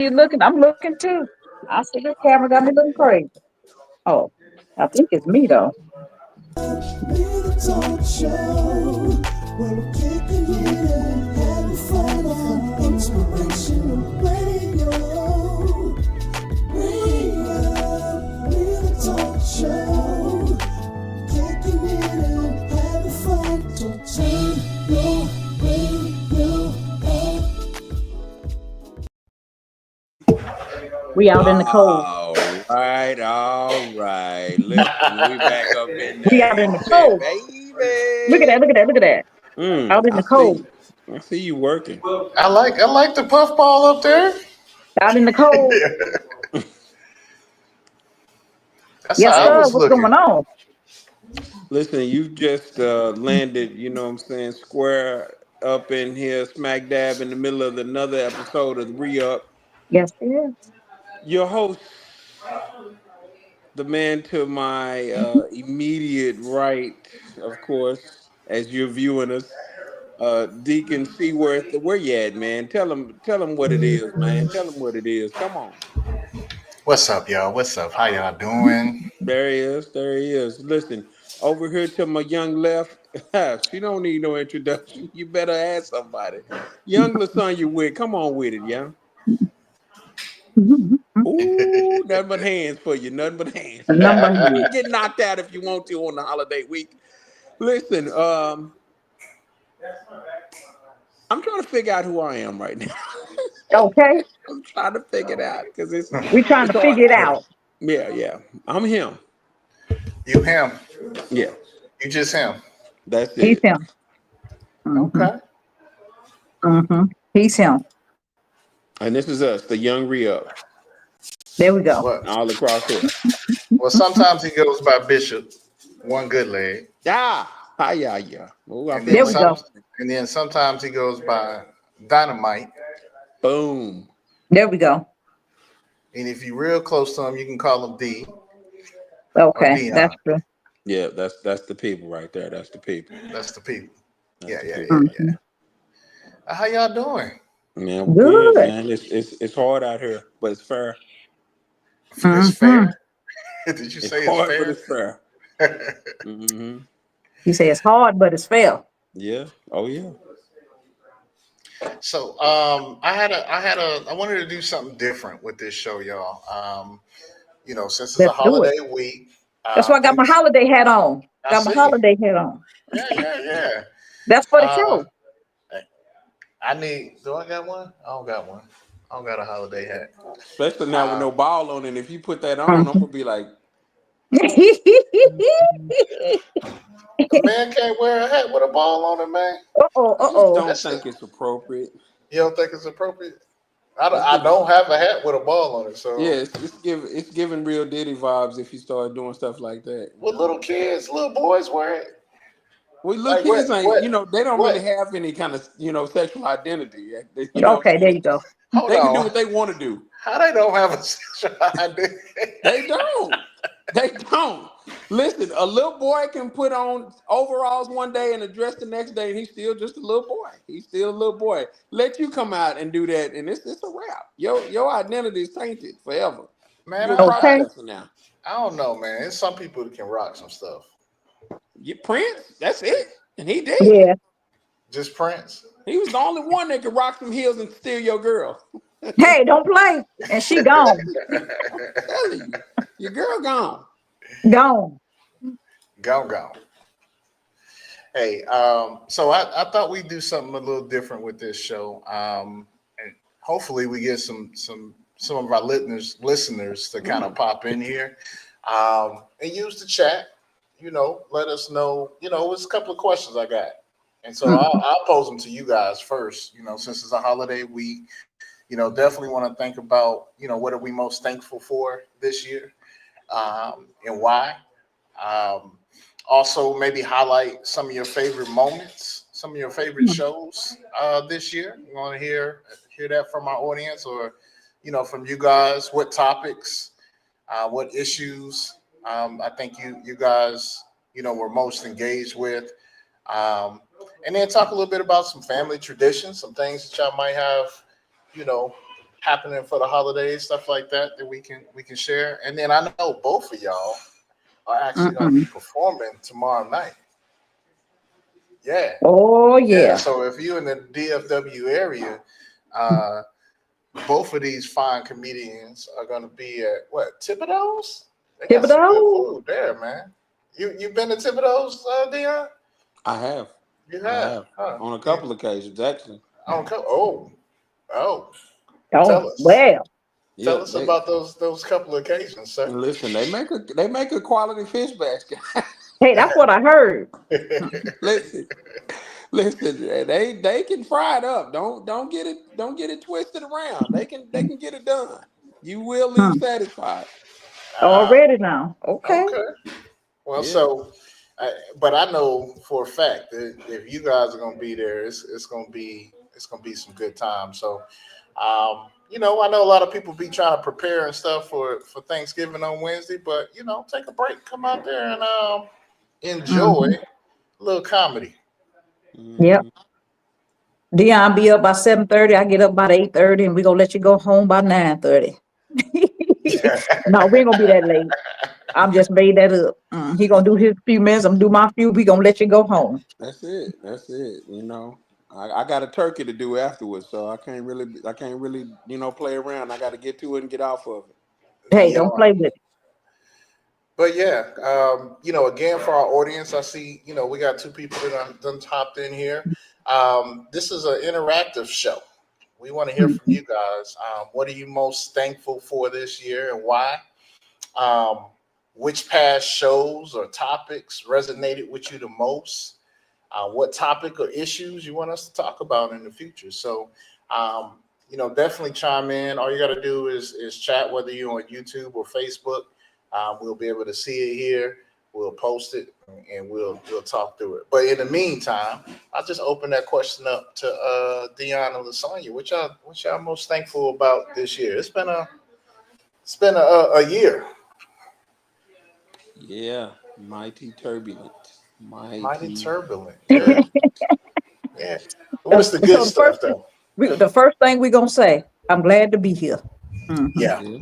You looking? I'm looking too. I see this camera got me looking crazy. Oh, I think it's me though. Little talk show where we're kicking it and having fun on inspirational radio. Little talk show, kicking it and having fun. So turn your radio We out in the cold. All right, all right. Listen, we back up in We there. out in He the said, cold. Look at baby. that. Look at that. Look at that. Out in I the see. cold. I see you working. I like the puffball up there. Out in the cold. That's Yes, how I Hey, sir. was What's looking. going on? listen, you just landed, you know what I'm saying, square up in here, smack dab in the middle of another episode of Re Up. Yes, it is. Your host, the man to my immediate right, of course, as you're viewing us, Deacon Seaworth. Where you at, man? Tell him what it is, man. Tell him what it is. Come on. What's up, y'all? What's up? How y'all doing? There he is. There he is. Listen, over here to my young left, she don't need no introduction. You better ask somebody. Young Lasonya you with. Come on with it, yeah. Ooh, nothing but hands for you. Nothing but hands. The number hand. Get knocked out if you want to on the holiday week. Listen, I'm trying to figure out who I am right now. Okay. I'm trying to figure it out because We trying it's to hard figure it out here. out. Yeah. I'm him. You him. Yeah, You just him. that's He's it. him. Mm-hmm. Okay. Mm-hmm. He's him. And this is us, the young re-up, There we go. Well, all across here. sometimes he goes by Bishop, one good leg, Yeah. Oh, I and feel then There we like some, go. that. and then sometimes he goes by Dynamite. Boom. There we go. And if you're real close to him, you can call him D or Okay. That's Dion. true. Yeah, that's the people right there. That's the people. That's the people. That's Yeah, the yeah, people. yeah, Mm-hmm. yeah. How y'all doing? Man, we're good, Good. man. It's hard out here, but it's fair. It's Mm-hmm. fair. Did you It's say it's hard, but fair? it's fair. Hmm. He said it's hard, but it's fair. Yeah. Oh yeah. So I wanted to do something different with this show, y'all. Since it's a Let's do it. holiday week, That's why I got my things holiday hat on. I Got my see. holiday hat on. Yeah. That's for the Uh, show. I need. Do I got one? I don't got one. I don't got a holiday hat. Especially now with Uh, no ball on it. If you put that on, I'm Mhm. gonna be like, a man can't wear a hat with a ball on it, man. Uh-oh, I just uh-oh. don't That's think it's appropriate. you don't think it's appropriate? It's I giving, don't have a hat with a ball on it, yeah, so it's giving real Diddy vibes if you start doing stuff like that. what little kids, little boys wear it? Well, little Like what? kids ain't, What? they don't really What? have any kind of, sexual identity. You know what Okay, I'm there saying? you go. Hold They can do on. what they want to do. How they don't have a sexual identity? They don't. They don't. Listen, a little boy can put on overalls one day and a dress the next day, and he's still just a little boy. He's still a little boy. Let you come out and do that, and it's a wrap. Your identity is tainted forever. Man, You're a Okay. processor now. I don't know, man. There's some people that can rock some stuff. You Prince, that's it. And he did. Yeah. Just Prince. He was the only one that could rock some heels and steal your girl. Hey, don't play. And she gone. I'm telling you, your girl gone. Gone. Go. Hey, so I thought we'd do something a little different with this show. And hopefully we get some of our listeners to kind of pop in here. And use the chat, let us know, it's a couple of questions I got. And so I'll pose them to you guys first, since it's a holiday week, definitely want to think about, what are we most thankful for this year, and why. Um, Also, maybe highlight some of your favorite moments, some of your favorite shows this year. You want to hear that from our audience, or from you guys? What topics, what issues? I think you guys were most engaged with, and then talk a little bit about some family traditions, some things that y'all might have, you know, happening for the holidays, stuff like that we can share. And then I know both of y'all are actually going to be Mm-mm. performing tomorrow night. Yeah, Oh yeah. yeah. So if you're in the DFW area, uh, both of these fine comedians are going to be at what, Thibodeau's? They got some good Thibodeau. food there, man. You been to Thibodeau's, Dion? I have. You I have, have huh? on a Yeah. couple occasions actually. Oh. Oh Tell us. well. Yeah, Tell us they about those couple of occasions, sir. listen. They make a quality fish basket. Hey, that's what I heard. listen, listen. They can fry it up. Don't get it twisted around. They can get it done. You will leave Hmm. satisfied. Ah, Already now. Okay. okay. Well, Yeah. but I know for a fact that if you guys are gonna be there, it's gonna be some good time. So, I know a lot of people be trying to prepare and stuff for Thanksgiving on Wednesday, but take a break, come out there and enjoy Hmm. a little comedy. Yep. Mhm. Dion be up by 7:30. I get up by 8:30, and we gonna let you go home by 9:30. No, we ain't gonna be that late. I'm just made that up. He gonna do his few minutes. I'm gonna do my few. We gonna let you go home. That's it. That's it. I got a turkey to do afterwards, so I can't really, play around. I got to get to it and get off of it. Hey, Yeah. don't play with it. But yeah, again for our audience, I see, we got two people that done hopped in here. This is an interactive show. We want to hear from Mhm. you guys. What are you most thankful for this year and why? Um, which past shows or topics resonated with you the most? What topic or issues you want us to talk about in the future? So, definitely chime in. All you got to do is chat, whether you're on YouTube or Facebook. We'll be able to see it here. We'll post it and we'll talk through it. But in the meantime, I'll just open that question up to Dion and Lasagna. What y'all most thankful about this year? It's been a year. Yeah, mighty turbulent, Mighty mighty turbulent. Yeah, turbulent. yeah. What's the good So stuff though? the first thing we gonna say, I'm glad to be here. Hmm. Yeah, Yeah,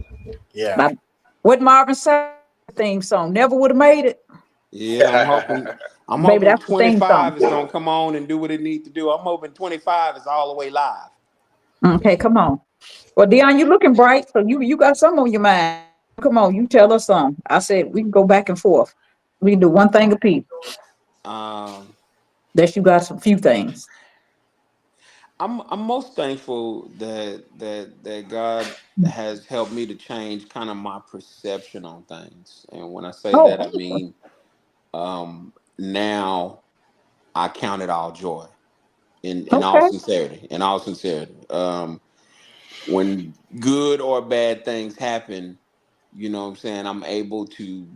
yeah. My, what Marvin said theme song never would have made it. yeah. I'm Baby, hoping that's the theme song. 25 is gonna come on and do what it needs to do. I'm hoping 25 is all the way live. Okay, come on. Well, Dion, you looking bright, so you got something on your mind. Come on, you tell us something. I said we can go back and forth. We can do one thing a piece. Um, That you got some few things. I'm most thankful that God has helped me to change kind of my perception on things. And when I say Oh, that, I mean now I count it all joy in all okay. sincerity. In all sincerity, when good or bad things happen, what I'm saying, I'm able to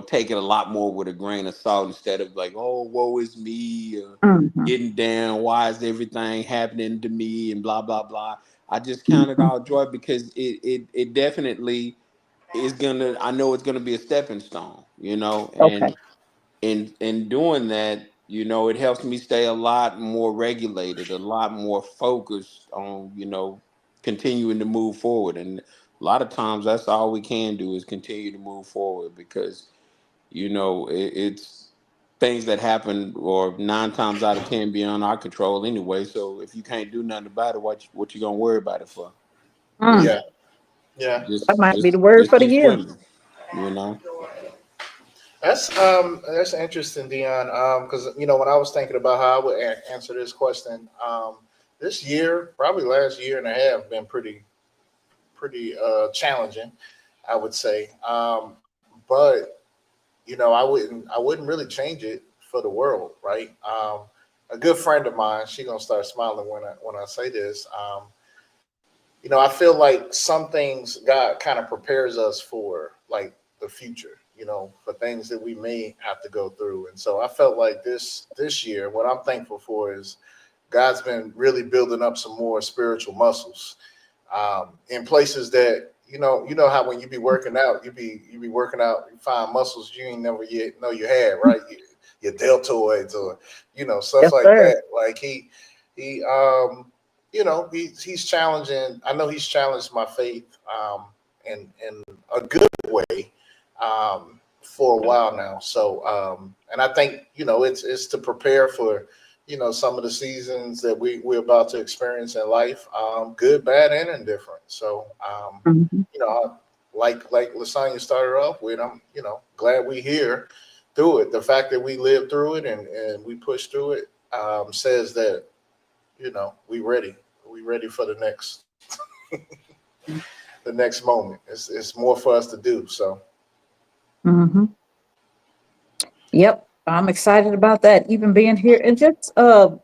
take it a lot more with a grain of salt instead of like, oh, woe is me, Hmm. getting down. Why is everything happening to me and blah blah blah. I just count it all joy because it definitely is gonna. I know it's gonna be a stepping stone, Okay. and in doing that, it helps me stay a lot more regulated, a lot more focused on, continuing to move forward. And a lot of times that's all we can do is continue to move forward because, it's things that happen or 9 times out of 10 beyond our control anyway. So if you can't do nothing about it, what you gonna worry about it for? Mm, Just Yeah, yeah. that might be the word just for the keep year. swimming, you know? That's interesting, Dion. Because when I was thinking about how I would answer this question, this year, probably last year and a half, been pretty challenging, I would say. But I wouldn't really change it for the world, right? A good friend of mine, she gonna start smiling when I say this. I feel like some things God kind of prepares us for, like the future, for things that we may have to go through. And so I felt like this year, what I'm thankful for is God's been really building up some more spiritual muscles in places that how when you be working out, you be working out, you find muscles you ain't never yet know you had, right? Your deltoids or stuff Yes, like sir. that. Like he he's challenging. I know he's challenged my faith in a good way for a while now. So and I think it's to prepare for some of the seasons that we're about to experience in life, good, bad, and indifferent. So Mhm. like Lasagna started off with, I'm glad we here through it. The fact that we lived through it and we pushed through it says that we ready for the next the next moment. It's more for us to do. So Mhm. Yep. I'm excited about that, even being here and just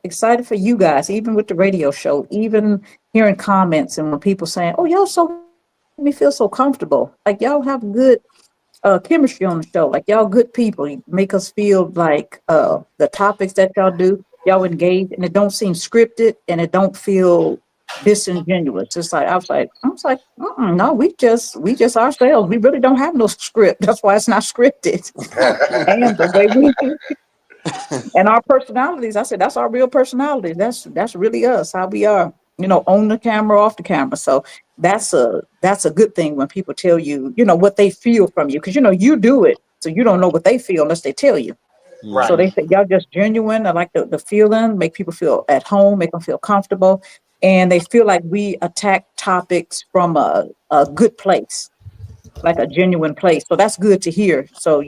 excited for you guys, even with the radio show, even hearing comments and when people saying, "Oh, y'all so make me feel so comfortable." Like y'all have good chemistry on the show. Like y'all good people. You make us feel like the topics that y'all do, y'all engage, and it don't seem scripted and it don't feel disingenuous. It's like I was like, no, we just ourselves. We really don't have no script. That's why it's not scripted. And the way we and our personalities, I said that's our real personalities. That's really us, how we are, on the camera, off the camera. So that's a good thing when people tell you, what they feel from you. Because you do it. So you don't know what they feel unless they tell you. So right. they say y'all just genuine. I like the feeling, make people feel at home, make them feel comfortable. And they feel like we attack topics from a good place, like a genuine place. So that's good to hear. So,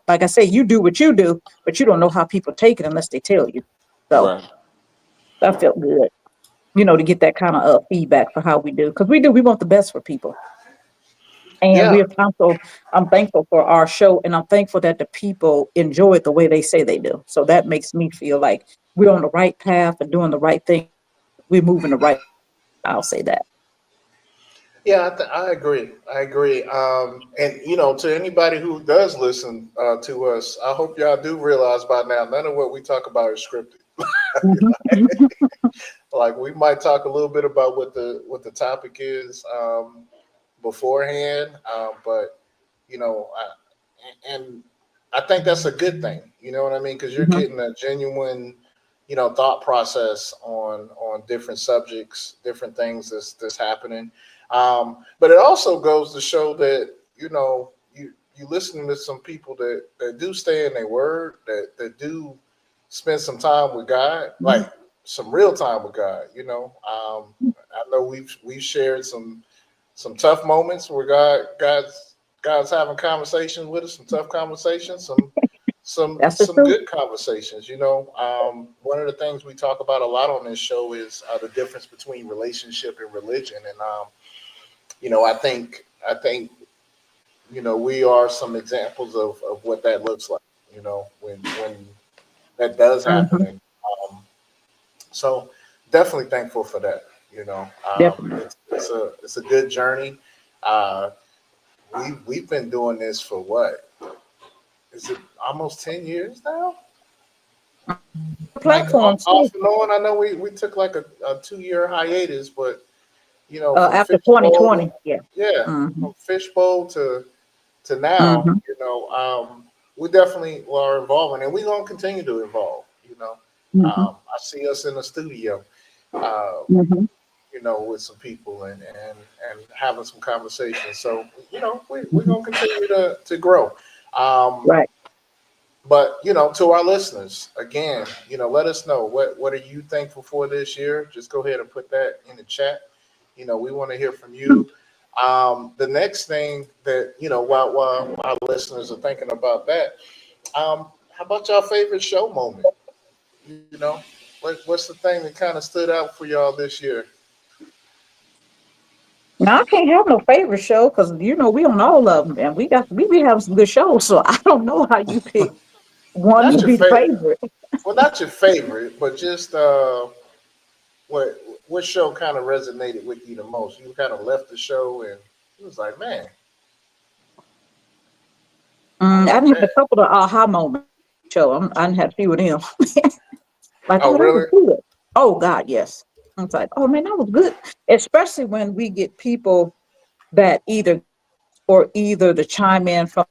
like I say, you do what you do, but you don't know how people take it unless they tell you. So Right. that felt good, to get that kind of feedback for how we do. Because we want the best for people. And Yeah. I'm thankful for our show and I'm thankful that the people enjoy it the way they say they do. So that makes me feel like we're on the right path and doing the right thing. We're moving the right. I'll say that. Yeah, I agree. I agree. And to anybody who does listen to us, I hope y'all do realize by now, none of what we talk about is scripted. Mhm. Like we might talk a little bit about what the topic is beforehand, but and I think that's a good thing. You know what I mean? Because you're Mhm. getting a genuine, thought process on different subjects, different things that's happening. But it also goes to show that you listen to some people that do stay in their word, that do spend some time with God, like some real time with God. I know we've shared some tough moments where God's having conversations with us, some tough conversations, That's the some truth. good conversations. One of the things we talk about a lot on this show is the difference between relationship and religion, and I think we are some examples of what that looks like. When that does happen, Mhm. and so definitely thankful for that. Definitely. It's a good journey. Uh, we've been doing this for what? Is it almost 10 years now? Like Platform off too. and on. I know we took like a 2 year hiatus, but from After 2020. Fishbowl, Yeah. yeah, Hmm. from Fishbowl to now, Hmm. we definitely are evolving, and we're gonna continue to evolve. Hmm. I see us in the studio, uh, Hmm. with some people and having some conversations. So we're Hmm. gonna continue to grow. Um, Right. but to our listeners, again, let us know what are you thankful for this year. Just go ahead and put that in the chat. We want to hear from you. The next thing that while our listeners are thinking about that, how about y'all favorite show moment? What's the thing that kind of stood out for y'all this year? Now I can't have no favorite show because we on all of them and we be having some good shows. So I don't know how you pick one to Not your be the favorite. favorite. Well, not your favorite, but just what show kind of resonated with you the most? You kind of left the show and it was like, man, I I like didn't have that. a couple of aha moments. Show I didn't have a few of them. Like, Oh, oh, that was really? good. Oh God, yes. It's like, oh man, that was good. Especially when we get people that either to chime in from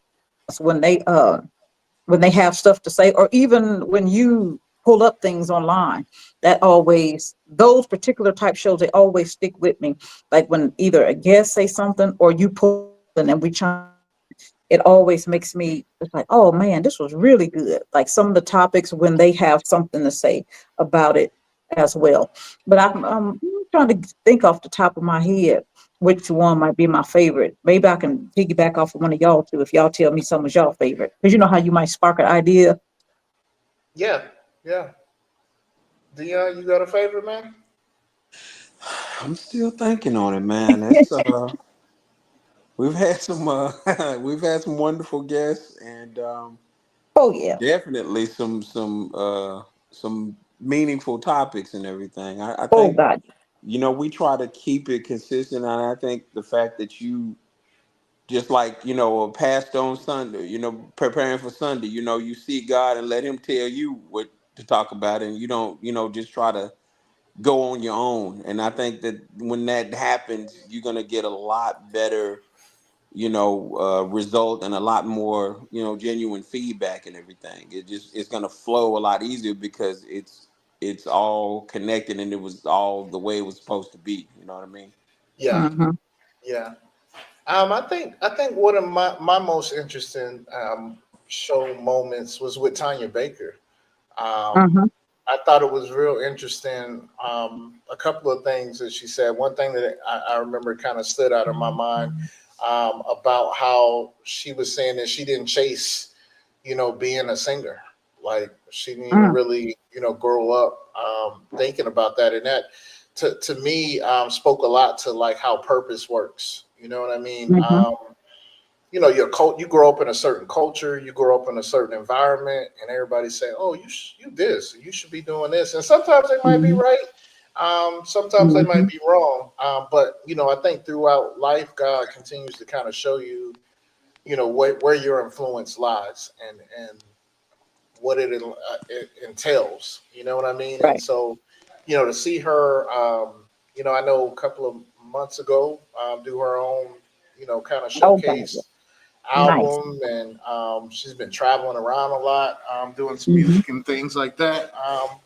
us when they have stuff to say, or even when you pull up things online. That always, those particular type shows, they always stick with me. Like when either a guest say something or you pull and we chime, it always makes me, it's like, oh man, this was really good. Like some of the topics when they have something to say about it as well. But I'm trying to think off the top of my head which one might be my favorite. Maybe I can piggyback off of one of y'all too if y'all tell me some was y'all favorite. Because you know how you might spark an idea. Yeah, yeah. Dion, you got a favorite, man? I'm still thinking on it, man. That's we've had some we've had some wonderful guests, and Oh yeah. definitely some meaningful topics and everything. I Oh think, God. we try to keep it consistent, and I think the fact that you just like, a pastor on Sunday, preparing for Sunday, you see God and let him tell you what to talk about, and you don't, just try to go on your own. And I think that when that happens, you're gonna get a lot better, result, and a lot more, genuine feedback and everything. It's gonna flow a lot easier because it's all connected, and it was all the way it was supposed to be. You know what I mean? Yeah, Mm-hmm. yeah. I think one of my most interesting show moments was with Tanya Baker. Um, Mm-hmm. I thought it was real interesting. A couple of things that she said. One thing that I remember kind of stood out in my mind about how she was saying that she didn't chase, being a singer. Like she didn't even Mm-hmm. really, grow up thinking about that. And that, to me, spoke a lot to like how purpose works. You know what I mean? Mm-hmm. You grow up in a certain culture, you grow up in a certain environment, and everybody say, "Oh, you this, you should be doing this," and sometimes they might be Mm-hmm. right, sometimes they Mm-hmm. might be wrong. But I think throughout life, God continues to kind of show you, where your influence lies and what it entails. You know what I mean? And Right. so, to see her, I know a couple of months ago, do her own, kind of Oh God. Yeah. showcase Nice. album, and she's been traveling around a lot, doing some Mm-hmm. music and things like that.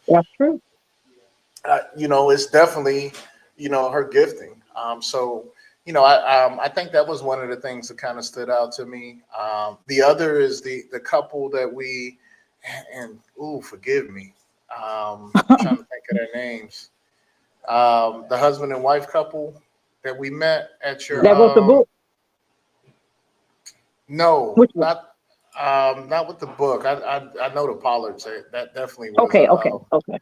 That's true. It's definitely, her gifting. So, I think that was one of the things that kind of stood out to me. The other is the couple that and ooh, forgive me, trying to think of their names. The husband and wife couple that we met at your That wrote the book. no, Which one? not with the book. I know the Pollards. That definitely was Okay. Okay. a. Okay.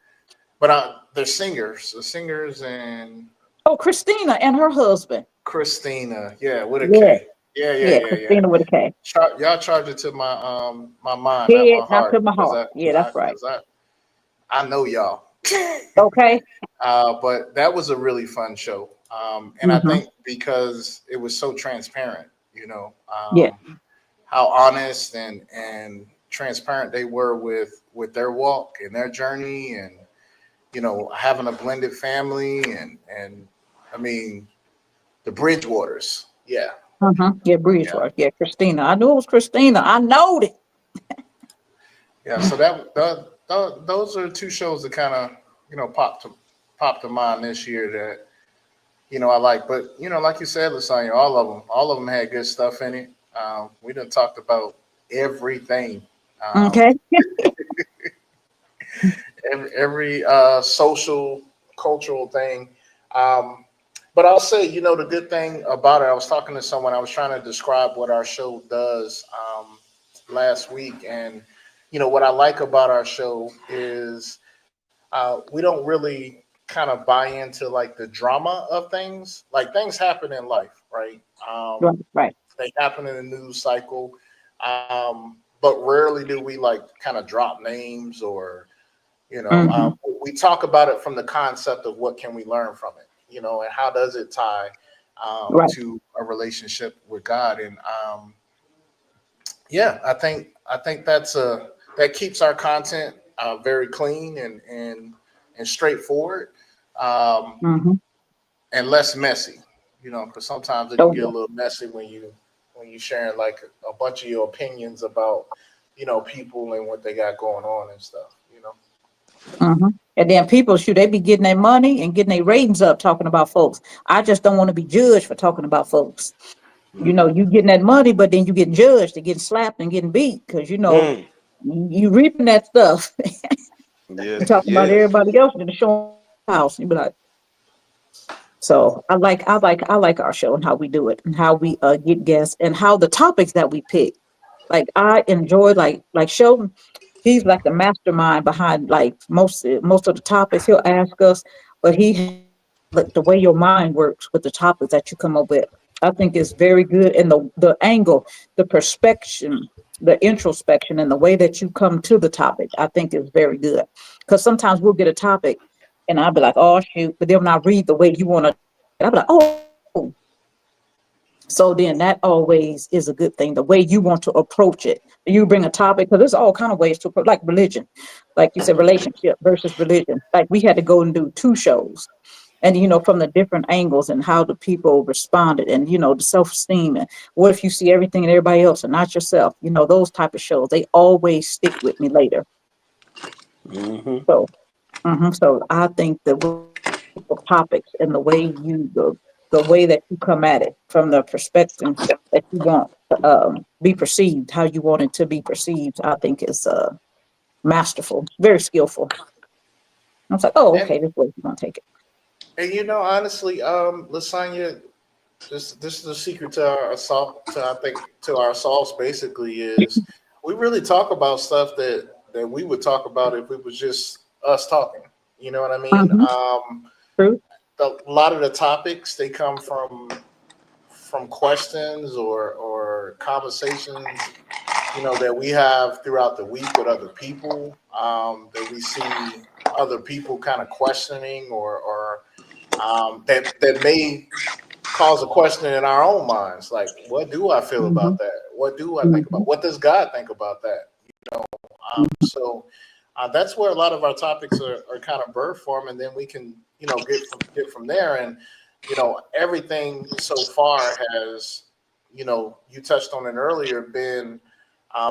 But they're singers. The singers and Oh, Christina and her husband. Christina. Yeah, with a Yeah. K. Yeah, yeah, Yeah. yeah, yeah. Christina with a K. Y'all charge it to my mind, not Head, my not heart, to my because heart. Yeah, that's right. I know y'all. Okay. But that was a really fun show. And I Mm-hmm. think because it was so transparent, Yeah. how honest and transparent they were with their walk and their journey, and having a blended family, and I mean the Bridgewaters. Yeah, Mm-hmm. Yeah, yeah, Bridgewater. Yeah, Christina. I knew it was Christina. I know it. yeah. So those are two shows that kind of popped to mind this year that I like. But like you said, Lasagna, all of them had good stuff in it. We done talked about everything. Um, Okay. every social, cultural thing. Um, but I'll say, the good thing about it, I was talking to someone, I was trying to describe what our show does last week. And, what I like about our show is we don't really kind of buy into like the drama of things. Like things happen in life, right? Right. Right. They happen in the news cycle. But rarely do we like kind of drop names or Mm-hmm. we talk about it from the concept of what can we learn from it, and how does it tie Right. to a relationship with God. And yeah, I think that keeps our content very clean and straightforward, um, Mm-hmm. and less messy. Because sometimes it can Oh get a yeah. little messy when you sharing like a bunch of your opinions about people and what they got going on and stuff. And then people, shoot, they be getting their money and getting their ratings up talking about folks. I just don't want to be judged for talking about folks. You know, you getting that money, but then you get judged and getting slapped and getting beat because, you know, Mm. you reaping that stuff. You Yes, talking about yes. everybody else in the show house. You be like, so I like our show and how we do it and how we get guests and how the topics that we pick. Like I enjoy like Sheldon, he's like the mastermind behind like most of the topics he'll ask us, but like the way your mind works with the topics that you come up with. I think is very good and the angle, the perspection, the introspection and the way that you come to the topic, I think is very good. Because sometimes we'll get a topic and I'll be like, oh shoot, but then when I read the way you want to, I'll be like, oh, so then that always is a good thing, the way you want to approach it. You bring a topic, because there's all kind of ways to approach, like religion, like you said, relationship versus religion. Like we had to go and do 2 shows. And from the different angles and how the people responded and the self-esteem and what if you see everything in everybody else and not yourself, those type of shows, they always stick with me later. Hmm. So so I think the topics and the way the way that you come at it from the perspective that you want to be perceived, how you want it to be perceived, I think is masterful, very skillful. I was like, oh, And okay, this way you want to take it. honestly, Lasagna, this is the secret to our salt. I think to our sauce basically is we really talk about stuff that we would talk about if it was just us talking. You know what I mean? Mm-hmm. True. A lot of the topics they come from questions or conversations that we have throughout the week with other people, that we see other people kind of questioning or that may cause a question in our own minds, like what do I feel Mm-hmm. about that, what do I think Mm-hmm. about, what does God think about that, so that's where a lot of our topics are kind of birthed from, and then we can get from there. And everything so far has, you touched on it earlier, been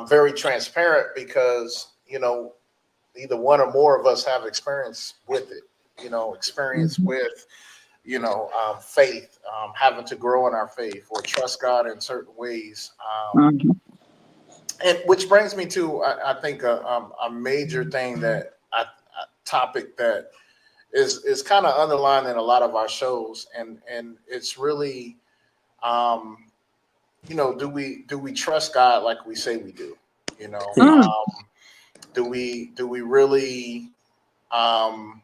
very transparent because either one or more of us have experience with it, experience Mm-hmm. with faith, having to grow in our faith or trust God in certain ways. Mm-hmm. And which brings me to, I think, a major thing a topic that is kind of underlined in a lot of our shows, and it's really, do we trust God like we say we do? You know, Mm-hmm. do we really, um,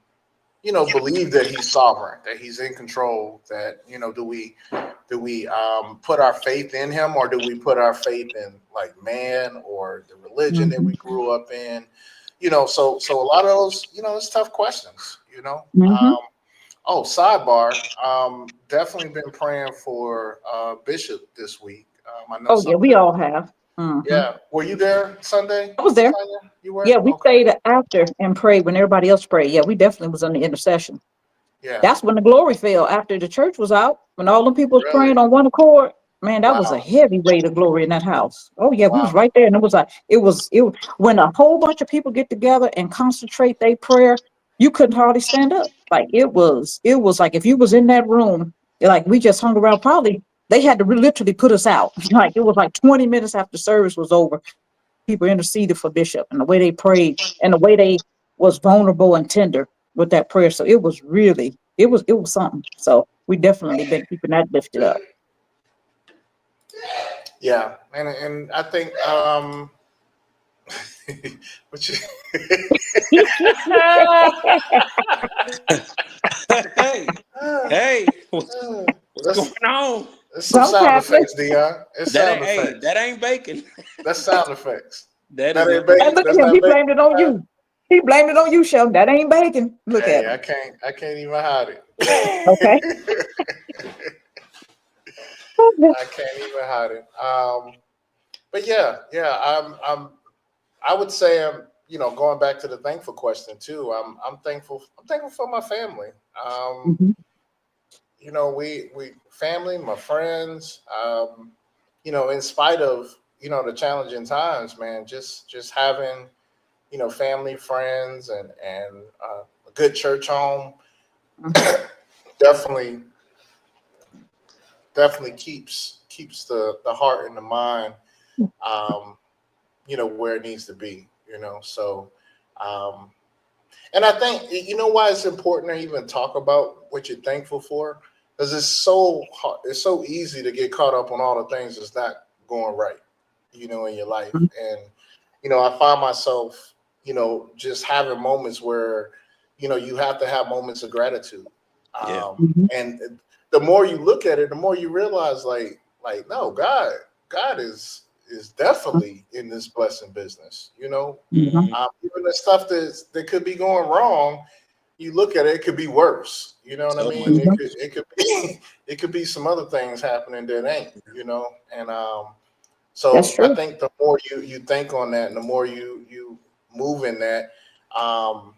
believe that He's sovereign, that He's in control, that do we put our faith in Him, or do we put our faith in like man or the religion that we grew up in? So a lot of those, it's tough questions. Mm-hmm. Oh, sidebar. Definitely been praying for Bishop this week. I know Oh yeah, we something. all have. Mm-hmm. Yeah, were you there Sunday, I was there. Lasagna? You were? Yeah, we Okay. stayed after and prayed when everybody else prayed. Yeah, we definitely was on the intercession. Yeah. That's when the glory fell after the church was out. When all the people was Really? praying on one accord, man, that was a Wow. heavy weight of glory in that house. Oh yeah, we was Wow. right there, and it was like it was when a whole bunch of people get together and concentrate their prayer, you couldn't hardly stand up. Like it was like if you was in that room, like we just hung around. Probably they had to literally put us out. Like it was like 20 minutes after service was over, people interceded for Bishop and the way they prayed and the way they was vulnerable and tender with that prayer. So it was really, it was something. So we definitely been keeping that lifted up. Yeah, and I think which Hey, hey, what's that's going on? some Something's sound happening. effects, Dion. It's That sound ain't, hey, effects. that ain't bacon. That's sound effects. That That is ain't And bacon. look amazing. at That's him, not he bacon. blamed it on you. He blamed it on you, Sheldon. That ain't bacon. Look at Hey, him. I can't even hide it. Okay. I can't even hide it. But yeah, I would say going back to the thankful question too. I'm thankful. I'm thankful for my family. Mhm. We family, my friends. In spite of the challenging times, man, just having family, friends, and a good church home Mhm. definitely keeps the heart and the mind, um, where it needs to be. So. Um, And I think why it's important to even talk about what you're thankful for, because it's so hard, it's so easy to get caught up on all the things that's not going right, in your life. And I find myself, just having moments where, you have to have moments of gratitude. Yeah. And the more you look at it, the more you realize, no, God is definitely in this blessing business. Mhm. Even the stuff that could be going wrong, you look at it, it could be worse. You know what I So mean? much. Mhm. It could be it could be some other things happening that ain't. And That's so I true. think the more you think on that, and the more you move in that, um,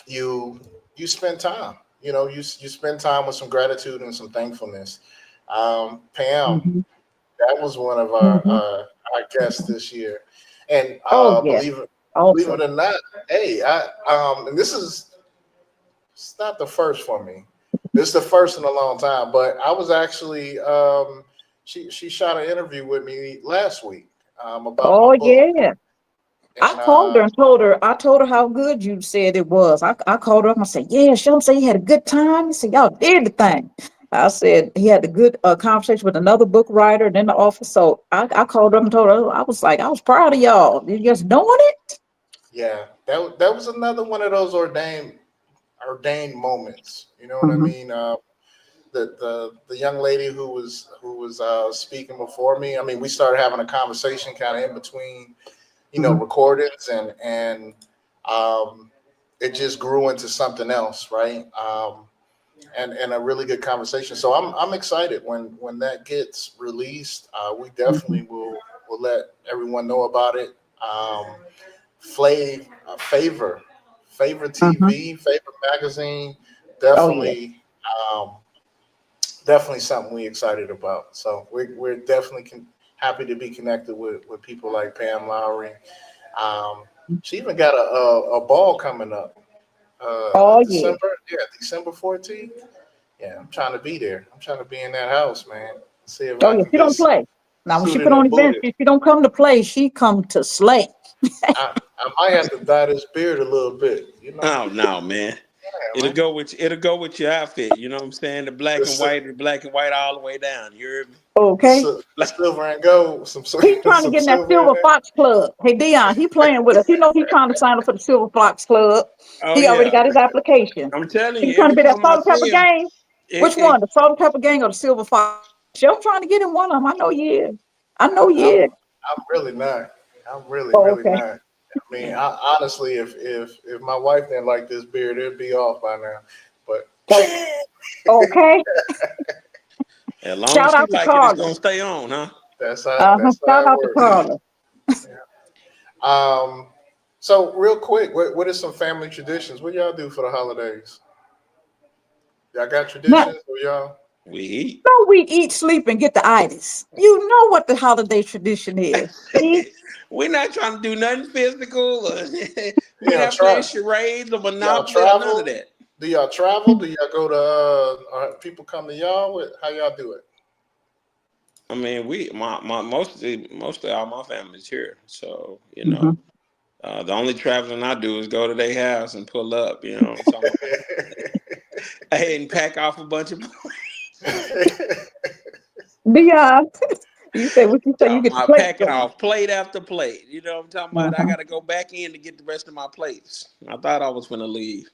you you spend time. You spend time with some gratitude and some thankfulness. Pam, Mhm. that was one of Mhm. our guests this year, and Oh yeah, believe it awesome. or not, hey, and this is it's not the first for me. This is the first in a long time, but I was actually she shot an interview with me last week about my Oh book, yeah. I and called her and told her how good you said it was. I called her up and I said, yeah, Sean said he had a good time. He said, y'all did the thing. I said he had a good conversation with another book writer and in the office. So I called her up and told her, I was like, I was proud of y'all. You just doing it? yeah, that was another one of those ordained moments. You know what I Mhm. mean? The young lady who was speaking before me. I mean, we started having a conversation kind of in between, Mhm. recordings, and um, it just grew into something else, right? And a really good conversation. So I'm excited when that gets released. We Mhm. definitely will let everyone know about it. Flav, Favor Mhm. TV, Favor Magazine, Oh yeah. definitely. Um, Definitely something we excited about. So we're definitely happy to be connected with people like Pam Lowry. Um, she even got a ball coming up, Oh yeah. December 14th. Yeah, I'm trying to be there. I'm trying to be in that house, man. See if Oh I yeah. can She get don't play. Now when she suited put on and events, booted. she don't come to play. She come to slay. I might have to dye this beard a little bit. Oh no, man. Yeah, It'll man. go with your outfit. You know what I'm saying? This, The black and white all the way down. You heard me? Okay. Like, silver and gold, some He trying to some get in that silver in Silver there. Fox Club. Hey Dion, he playing with us. He know he trying to sign up for the Silver Fox Club. oh He already yeah. got his application. I'm telling He you, trying to every be that time I Salt and Pepper see him, Gang. Which it, one? The Salt and Pepper Gang or the Silver Fox? I'm trying to get in one of them. I know you is. I know you I'm is. I'm really not. I'm Oh, really okay. not. I mean, honestly, if my wife didn't like this beard, it'd be off by now. But So okay. as long as Shout she out to like it, it's Carla. gonna stay on, huh? Shout that's how it out to works. Carla. Um, so real quick, what are some family traditions? What y'all do for the holidays? Y'all got Now, traditions? Or y'all? We eat. no, we eat, sleep, and get the itis. You know what the holiday tradition is. Eat. We're not trying to do nothing physical. Or Do we're y'all not playing try? charades or Y'all Monopoly or none of travel? that. Do y'all travel? Do y'all go to? People come to y'all? How y'all do it? I mean, my mostly all my family's here, so Mhm. the only traveling I do is go to their house and pull up. You know what I'm talking about? Hey, and pack off a bunch of Dion, you say what you say? You talking get the about plates packing going. off plate after plate. You know what I'm talking about? I Uh-huh. got to go back in to get the rest of my plates. I thought I was gonna leave.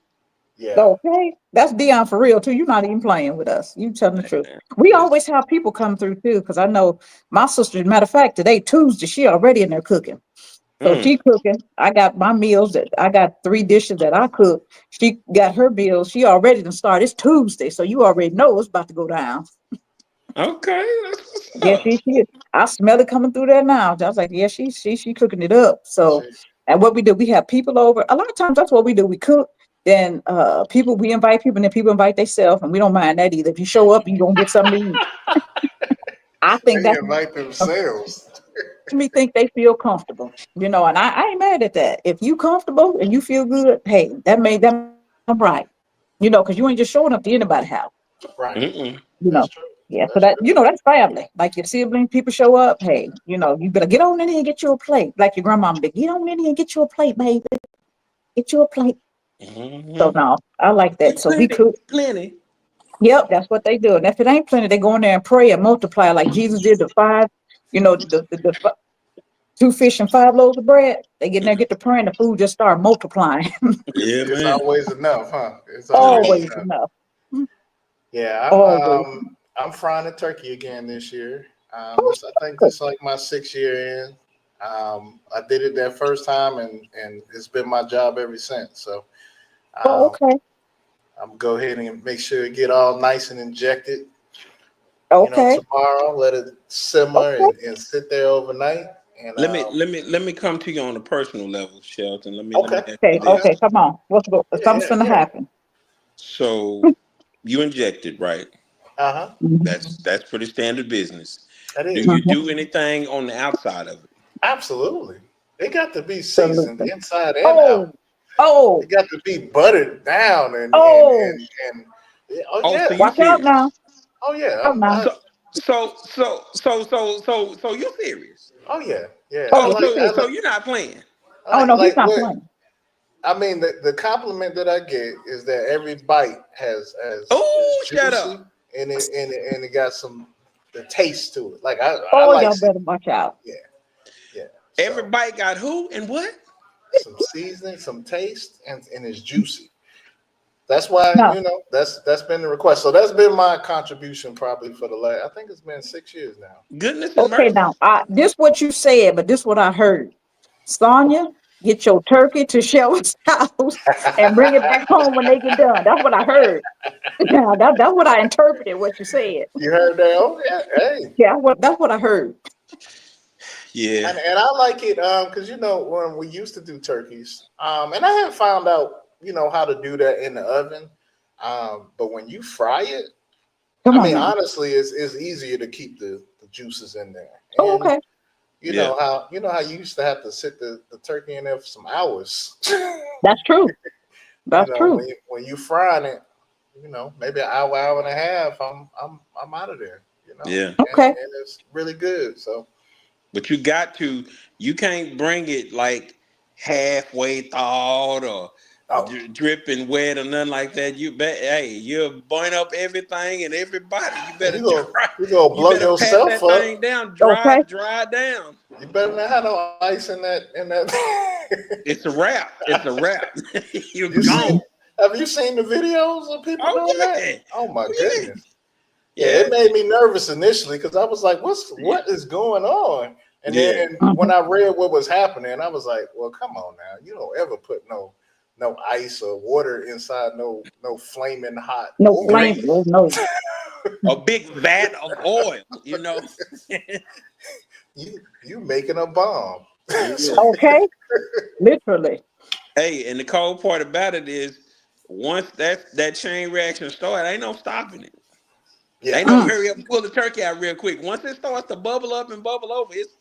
Yeah. Okay, that's Dion for real too. You're not even playing with us. You telling the Hey, truth. man, We listen. always have people come through too, because I know my sister. Matter of fact, today Tuesday, she already in there cooking. So Mm, she cooking. I got my meals that I got 3 dishes that I cook. She got her meals. She already done start. It's Tuesday, so you already know it's about to go down. okay, that's what's Yeah, up. she is. I smell it coming through there now. I was like, yeah, she cooking it up. So, Shit. and what we do, we have people over. A lot of times that's what we do. We cook, then people we invite people, and then people invite themselves, and we don't mind that either. If you show up, you gonna get something to eat. I think They that's invite themselves. to me think they feel comfortable, you know, and I ain't mad at that. If you comfortable and you feel good, hey, that made them right, you know, because you ain't just showing up to anybody's house, Right. Mm-mm. you That's know. true. Yeah, so That's that, true. you know, that's family. Like your sibling, people show up, hey, you know, you better get on in here and get you a plate. Like your grandmama did, get on in here and get you a plate, baby. Get you a plate. So Mm-hmm. no, I like that. So we Plenty, could, plenty. yep, that's what they do. And if it ain't plenty, they go in there and pray and multiply like Jesus did the five, you know, the 2 fish and 5 loaves of bread. They get in there, get to praying, the food just start multiplying. Yeah, It's man. always enough, huh? It's always Yeah. Always enough. enough. Yeah, Always. I'm frying a turkey again this year. Oh, I think this is like my 6th year in. I did it that first time, and it's been my job ever since. So um, okay. I'm go ahead and make sure it get all nice and injected. You know, Okay. tomorrow let it simmer Okay. and sit there overnight. And Let me come to you on a personal level, Shelton. Let me okay, ask you Okay. this. okay, Okay. Come on. What's go? yeah, Something's yeah, gonna yeah. happen. So you injected, right? Uh-huh. Mhm. That's pretty standard business. That Do is you Mhm. do anything on the outside of it? absolutely. It got to be seasoned Absolutely. inside and out. Oh. Oh. It got to be buttered down Oh. and yeah, oh Oh, so yeah, you Watch out now. serious? oh yeah, Out now. So you serious? oh yeah, yeah. Oh I yeah. Oh, He's like, so I serious. so like, you're not playing? Oh no, he's like not what playing. I mean. The compliment that I get is that every bite has is Oh, shut juicy up! and it got some the taste to it. Like I Oh, like y'all seasoning. better watch out. Yeah, yeah. So Everybody got who and what? some seasoning, some taste, and it's juicy. That's why No. that's been the request. So that's been my contribution probably for the last. I think it's been 6 years now. Goodness and Okay, mercy. now this what you said, but this what I heard. Sonia, get your turkey to Shelton's house and bring it back home when they get done. That's what I heard. Yeah, that's what I interpreted what you said. You heard that? Oh yeah, hey. Yeah, that's what I heard. Yeah. And I like it because when we used to do turkeys, and I have found out how to do that in the oven, but when you fry it, Come I on mean now. honestly, it's easier to keep the juices in there, Oh, and okay. Yeah. you know how you used to have to sit the turkey in there for some hours. That's true. That's true. When you frying it, maybe an hour and a half, I'm out of there, Yeah. Okay. and it's really good. So But you can't bring it like halfway thawed or oh, dripping wet or nothing like that. You'll burn up everything and everybody. You and better try. you gonna You blow better pat yourself that up. thing down, Okay. dry down. You better not have no ice in that. It's a wrap. It's a wrap. You're You see? gone. Have you seen the videos of people Oh doing that? yeah. Oh my Oh yeah. goodness! Yeah, Yeah. it made me nervous initially because I was like, what is going on?" And Yeah. then when Mhm. I read what was happening, I was like, "Well, come on now! You don't ever put no ice or water inside no flaming hot No oil. flame. Oh, Grease. no. A big vat of oil. You know. You making a bomb." Yeah. Okay. Literally. Hey, and the cold part about it is once that chain reaction started, ain't no stopping it. Yeah, Ain't no Mm. hurry up and pull the turkey out real quick. Once it starts to bubble up and bubble over, it's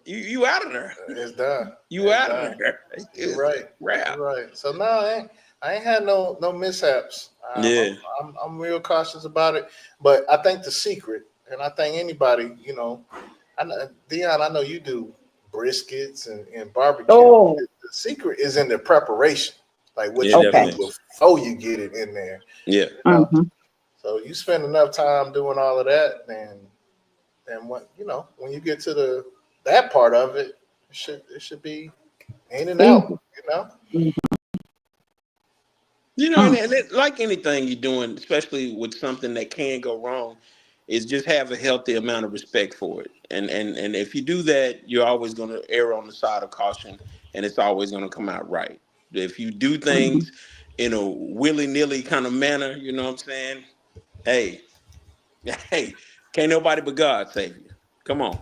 you out of there. it's done. You It's out of done. there. You're It's a right. You're wrap. right. So no, I ain't had no mishaps. Yeah. I'm real cautious about it. But I think the secret, and I think anybody, I know, Dion, I know you do briskets and barbecue. Oh, The secret is in the preparation, like what Yeah, you okay. do definitely. before you get it in there. Yeah. Hmm. So you spend enough time doing all of that, then when you get to that part of it, it should be in and Easy. out. Mm. Like anything you're doing, especially with something that can go wrong, is just have a healthy amount of respect for it. And if you do that, you're always going to err on the side of caution, and it's always going to come out right. If you do Mhm. things in a willy nilly kind of manner, you know what I'm saying? Hey, hey, can't nobody but God save you. Come on.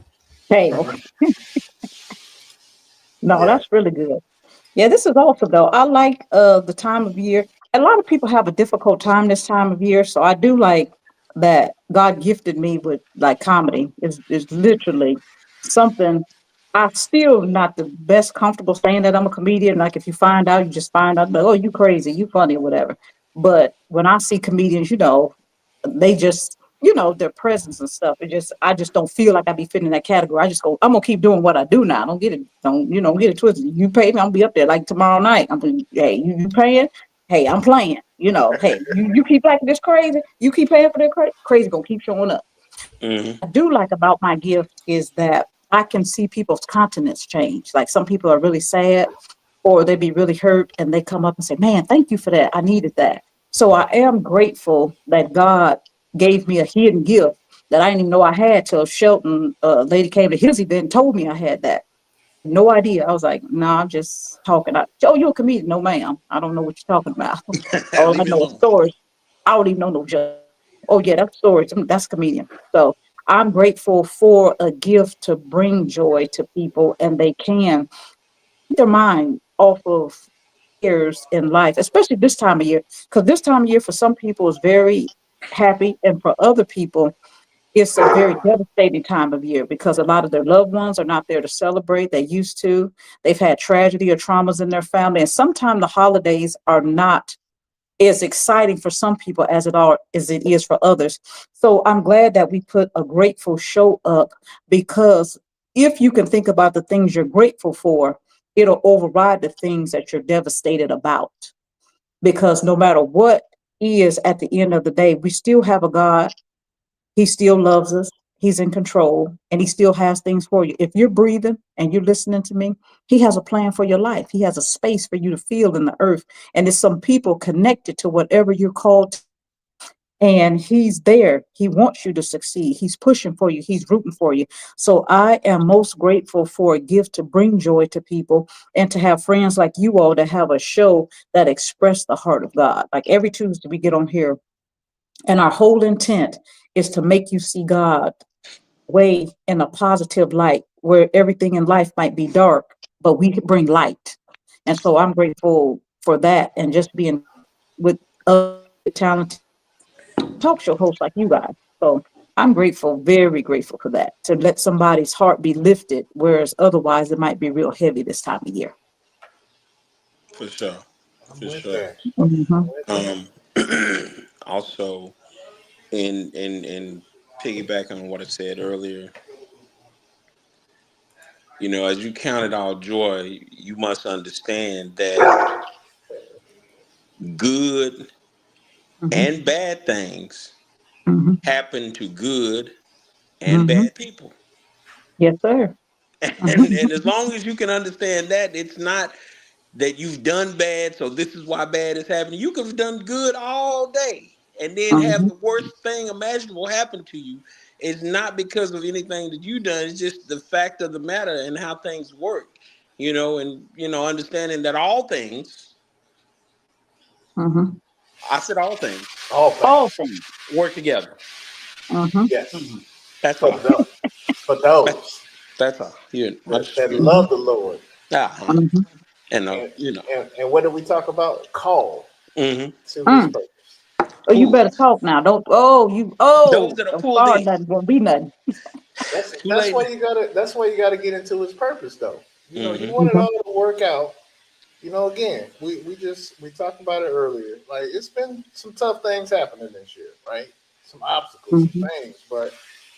Hey, okay. No, Yeah. that's really good. Yeah, this is awesome though. I like the time of year. A lot of people have a difficult time this time of year, so I do like that God gifted me with like comedy. Is literally something. I'm still not the best comfortable saying that I'm a comedian. Like if you find out, you just find out, like, oh, you crazy, you funny or whatever. But when I see comedians, they just, their presence and stuff. I just don't feel like I be fitting in that category. I just go, I'm gonna keep doing what I do now. Don't get it twisted. You pay me, I'm gonna be up there like tomorrow night. Hey, you paying? Hey, I'm playing. Hey, you keep acting this crazy. You keep paying for that crazy gonna keep showing up. Hmm. I do like about my gift is that I can see people's countenance change. Like some people are really sad or they be really hurt and they come up and say, man, thank you for that. I needed that. So I am grateful that God gave me a hidden gift that I didn't even know I had till Shelton, lady came to his event and told me I had that. No idea. I was like, no, I'm just talking. Oh, you're a comedian. No, ma'am. I don't know what you're talking about. All I Leave me know is alone. stories. I don't even know no joke. Oh, yeah, that's stories. That's comedian. So I'm grateful for a gift to bring joy to people and they can get their mind off of years in life, especially this time of year. Because this time of year for some people is very happy, and for other people, it's a very devastating time of year because a lot of their loved ones are not there to celebrate. They used to. They've had tragedy or traumas in their family, and sometimes the holidays are not as exciting for some people as it is for others. So I'm glad that we put a grateful show up because if you can think about the things you're grateful for, it'll override the things that you're devastated about. Because no matter what is at the end of the day, we still have a God. He still loves us. He's in control and he still has things for you. If you're breathing and you're listening to me, he has a plan for your life. He has a space for you to feel in the earth. And there's some people connected to whatever you're called to, and he's there. He wants you to succeed. He's pushing for you. He's rooting for you. So I am most grateful for a gift to bring joy to people and to have friends like you all that have a show that express the heart of God. Like every Tuesday we get on here and our whole intent is to make you see God way in a positive light where everything in life might be dark, but we bring light. And so I'm grateful for that and just being with other talented talk show hosts like you guys. So I'm grateful, very grateful for that, to let somebody's heart be lifted, whereas otherwise it might be real heavy this time of year. For sure. I'm For with sure. that. Mhm. I'm with that. Also, in piggyback on what I said earlier, as you count it all joy, you must understand that good Mhm. and bad things Mhm. happen to good and Mhm. bad people. Yes, sir. And as long as you can understand that, it's not that you've done bad, so this is why bad is happening. You could have done good all day and then have Mhm. the worst thing imaginable happen to you. It's not because of anything that you've done, it's just the fact of the matter and how things work, and understanding that all things, Mhm. I said all things, All things. All things. work together. Mhm. Yes. That's For all. those, for That- those That's all. I just, that Mhm. love the Lord. I know. Mhm. And, And, and what did we talk about? Called mm-hmm. to his Mm. purpose. Oh, you Pull. better talk now. Don't. Those that are Don't pulled start in. nothing. Won't be nothing. Too That's why late. you gotta get into his purpose though. You Mm-hmm. want it Mhm. all to work out. Again, we talked about it earlier. Like it's been some tough things happening this year, right? Some obstacles, some Mhm. things. But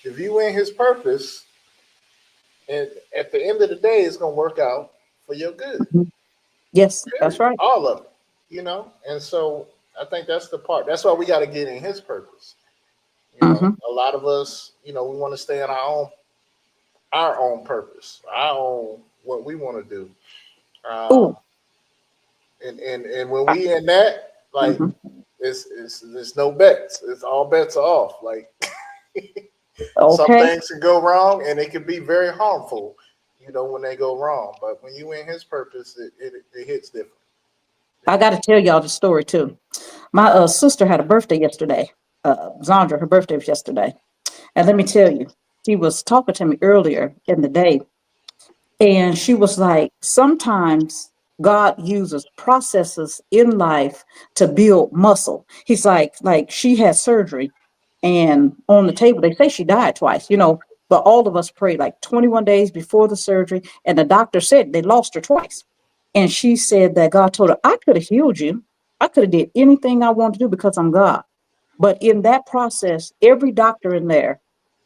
if you in his purpose, and at the end of the day, it's gonna work out for your good. Mhm. Yes, that's Period. right. All of it. And so I think that's the part. That's why we got to get in his purpose. Mhm. A lot of us, we want to stay in our own purpose, our own what we want to do. Ooh. Um, and when we in that, like Mhm. it's no bets. It's all bets are off. Like some Okay. things can go wrong, and it can be very harmful. When they go wrong. But when you in his purpose, it hits different. I got to tell y'all the story too. My sister had a birthday yesterday. Zandra, her birthday was yesterday. And let me tell you, she was talking to me earlier in the day, and she was like, sometimes God uses processes in life to build muscle. He's like she had surgery, and on the table, they say she died twice, but all of us prayed like 21 days before the surgery. And the doctor said they lost her twice. And she said that God told her, I could have healed you. I could have did anything I wanted to do because I'm God. But in that process, every doctor in there,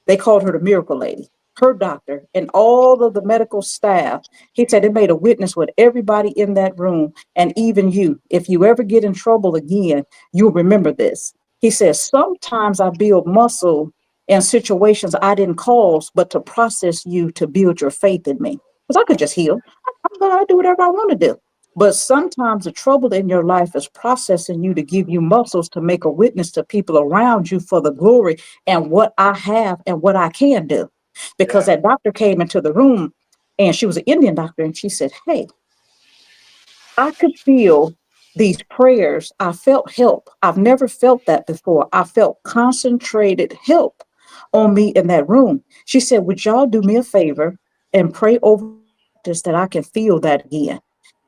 they called her the miracle lady, her doctor, and all of the medical staff. He said it made a witness with everybody in that room, and even you. If you ever get in trouble again, you'll remember this. He says, sometimes I build muscle in situations I didn't cause, but to process you to build your faith in me. Because I could just heal. I'm going to do whatever I want to do. But sometimes the trouble in your life is processing you to give you muscles to make a witness to people around you for the glory and what I have and what I can do. Because Yeah. that doctor came into the room and she was an Indian doctor and she said, hey, I could feel these prayers. I felt help. I've never felt that before. I felt concentrated help on me in that room. She said, would y'all do me a favor and pray over this that I can feel that again?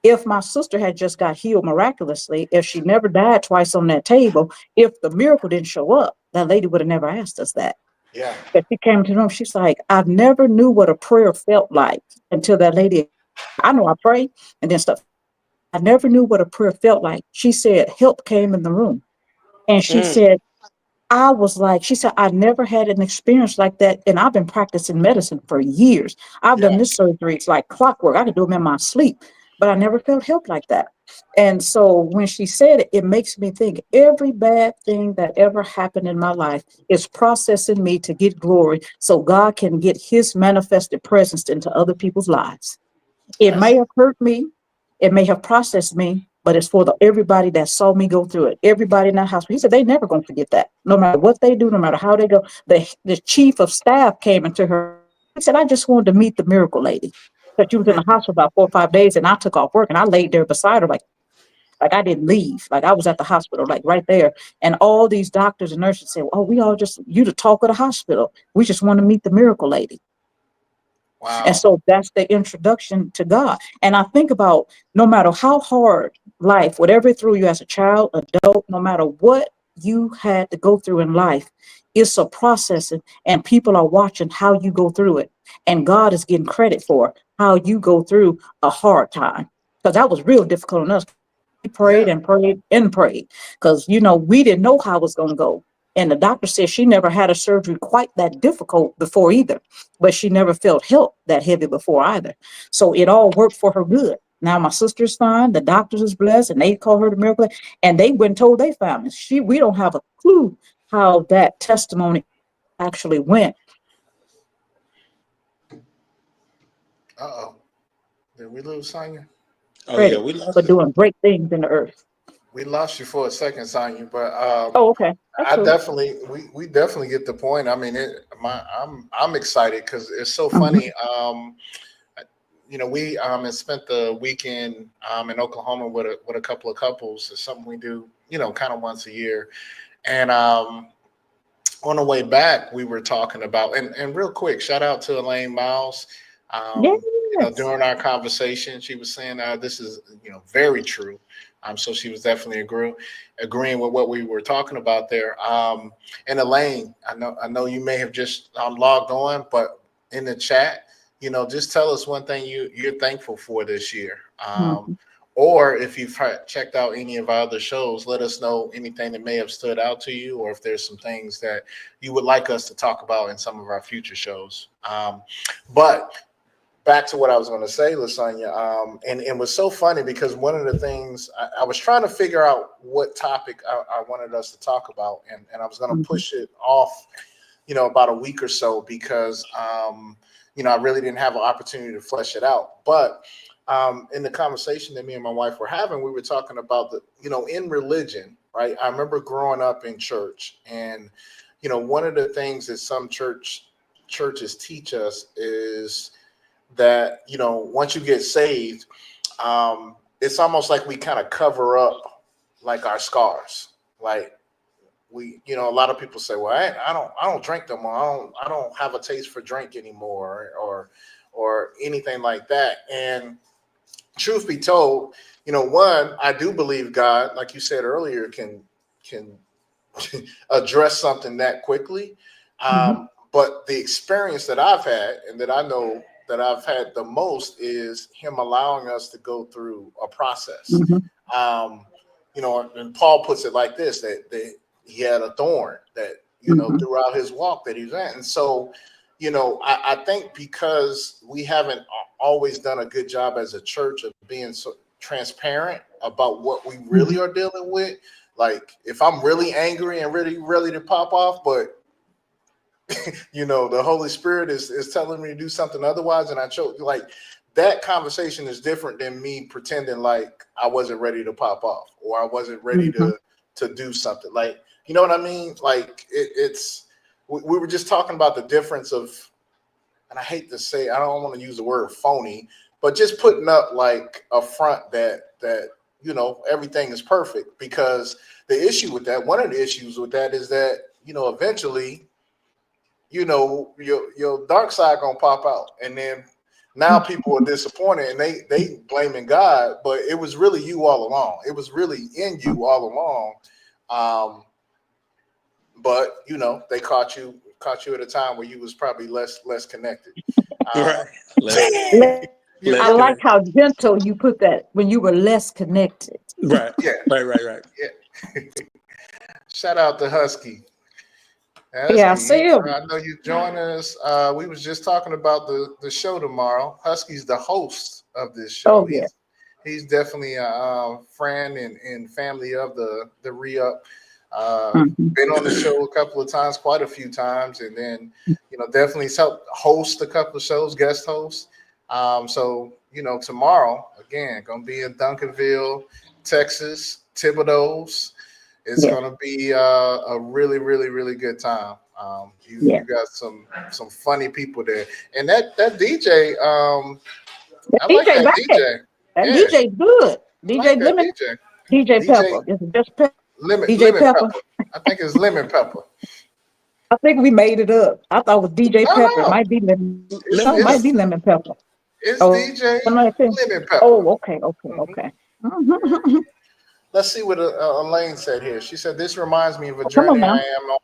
If my sister had just got healed miraculously, if she never died twice on that table, if the miracle didn't show up, that lady would have never asked us that. Yeah. But she came to the room, she's like, I've never knew what a prayer felt like until that lady, I know I pray and then stuff. I never knew what a prayer felt like. She said, help came in the room. And she Mm. said, I was like, she said, I never had an experience like that. And I've been practicing medicine for years. I've done Yeah. this surgery. It's like clockwork. I could do them in my sleep, but I never felt help like that. And so when she said it, it makes me think every bad thing that ever happened in my life is processing me to get glory so God can get his manifested presence into other people's lives. It That's may have hurt me. It may have processed me, but it's for everybody that saw me go through it. Everybody in that hospital. He said they never gonna forget that. No matter what they do, no matter how they go. The chief of staff came into her. He said, I just wanted to meet the miracle lady. But you was in the hospital about 4 or 5 days, and I took off work and I laid there beside her like I didn't leave. Like I was at the hospital, like right there. And all these doctors and nurses said, oh, we all just you the talk of the hospital. We just want to meet the miracle lady. And wow. so that's the introduction to God. And I think about no matter how hard life, whatever it threw you as a child, adult, no matter what you had to go through in life, it's a processing and people are watching how you go through it. And God is getting credit for how you go through a hard time. Because that was real difficult on us. We prayed Yeah. and prayed and prayed because, we didn't know how it was going to go. And the doctor said she never had a surgery quite that difficult before either, but she never felt help that heavy before either. So it all worked for her good. Now my sister's fine, the doctors is blessed, and they call her the miracle. And they went and told their families. We don't have a clue how that testimony actually went. Uh-oh. Did we lose Sonya? Oh yeah, Credit we for lost it. doing great things in the earth. We lost you for a second, Sonya, but Oh, okay. That's I cool. definitely we definitely get the point. I mean, I'm excited because it's so Mhm. funny. We had spent the weekend in Oklahoma with a couple of couples. It's something we do, kind of once a year. And on the way back, we were talking about and real quick, shout out to Elaine Miles. Yes. During our conversation, she was saying this is very true. So she was definitely agreeing with what we were talking about there. And Elaine, I know you may have just logged on, but in the chat, just tell us one thing you're thankful for this year. Mhm. Or if you've checked out any of our other shows, let us know anything that may have stood out to you, or if there's some things that you would like us to talk about in some of our future shows. But back to what I was going to say, Lasagna, and it was so funny because one of the things I was trying to figure out what topic I wanted us to talk about, and I was going to Mhm. push it off, about a week or so because, I really didn't have an opportunity to flesh it out. But in the conversation that me and my wife were having, we were talking about in religion, right? I remember growing up in church, and one of the things that some churches teach us is that once you get saved, it's almost like we kind of cover up like our scars. Like a lot of people say, well, I don't drink no more. I don't have a taste for drink anymore, or anything like that. And truth be told, one, I do believe God, like you said earlier, can address something that quickly. Mhm. But the experience that I've had and that I know that I've had the most is him allowing us to go through a process. Mhm. You know, and Paul puts it like this, that he had a thorn that, you know, Mhm. throughout his walk that he's in. And so, you know, I think because we haven't always done a good job as a church of being so transparent about what we really Mhm. are dealing with. Like if I'm really angry and really ready to pop off, but you know, the Holy Spirit is telling me to do something otherwise, and I choke, like that conversation is different than me pretending like I wasn't ready to pop off or I wasn't ready Mhm. to do something. Like, you know what I mean? Like it's we were just talking about the difference of, and I hate to say, I don't want to use the word phony, but just putting up like a front that you know everything is perfect. Because the issue with that, one of the issues with that is that, you know, eventually, you know, your dark side gonna pop out, and then now people are disappointed and they blaming God, but it was really you all along. It was really in you all along. But you know, they caught you at a time where you was probably less connected. Right. I Less like connected. how gentle you put that, when you were less connected. Right. Yeah, Right. yeah. Shout out to Husky. Yeah, I Husky, see him. I know you join us. We was just talking about the show tomorrow. Husky's the host of this show. Oh, yeah. He's definitely a friend and family of the re-up. Mhm. Been on the show a couple of times, quite a few times, and then, you know, definitely helped host a couple of shows, guest host. So, you know, tomorrow again gonna be in Duncanville, Texas, Thibodeau's. It's Yeah, gonna be a really, really, really good time. yeah. You got some funny people there, and that DJ. That I like DJ that bad. DJ. That Yeah, DJ good. I like DJ that Lemon, DJ. DJ DJ Pepper. This is just DJ Lemon Pepper. Pepper. I think it's Lemon Pepper. I think we made it up. I thought it was DJ No, Pepper. It no, might be lemon. it's No, it might Lemon be it's lemon pepper. it's Oh, DJ one right there. Lemon Pepper. Oh, okay, okay, Mhm. okay. Mhm. Let's see what Elaine said here. She said, "This reminds me of a Oh, come on journey I now. am on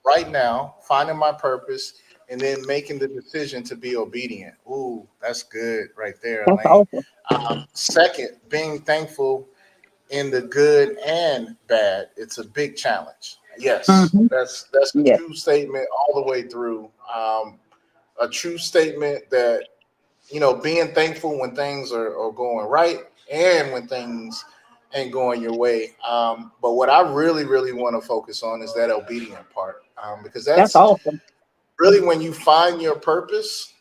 right now, finding my purpose and then making the decision to be obedient." Ooh, that's good right there, That's Elaine. awesome. Second, being thankful in the good and bad. It's a big challenge. Yes, Hmm. that's a Yeah. true statement all the way through. A true statement that, you know, being thankful when things are going right and when things ain't going your way. But what I really, really want to focus on is that obedient part, because That's that's awesome. really when you find your purpose.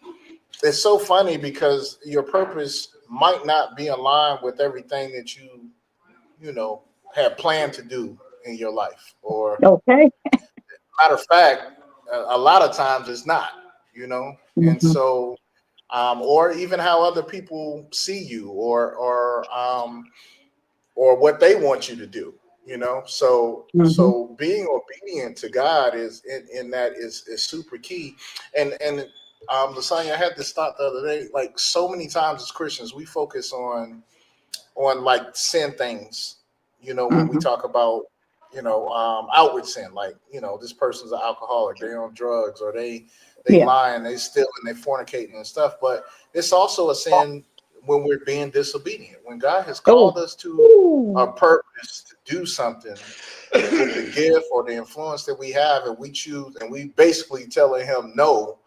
It's so funny because your purpose might not be aligned with everything that you know have planned to do in your life, or Okay. matter of fact, a lot of times it's not, you know. And Hmm. so or even how other people see you, or what they want you to do, you know. So Hmm. being obedient to God is in that is super key. And Lasagna, I had this thought the other day, like so many times as Christians we focus on like sin things, you know, when we Hmm. talk about, you know, outward sin, like, you know, this person's an alcoholic, they're on drugs, or they Yeah. lying, they stealing, they fornicating and stuff. But it's also a sin when we're being disobedient. When God has Oh. called us to a Ooh. purpose to do something with the gift or the influence that we have, and we choose, and we basically telling Him no,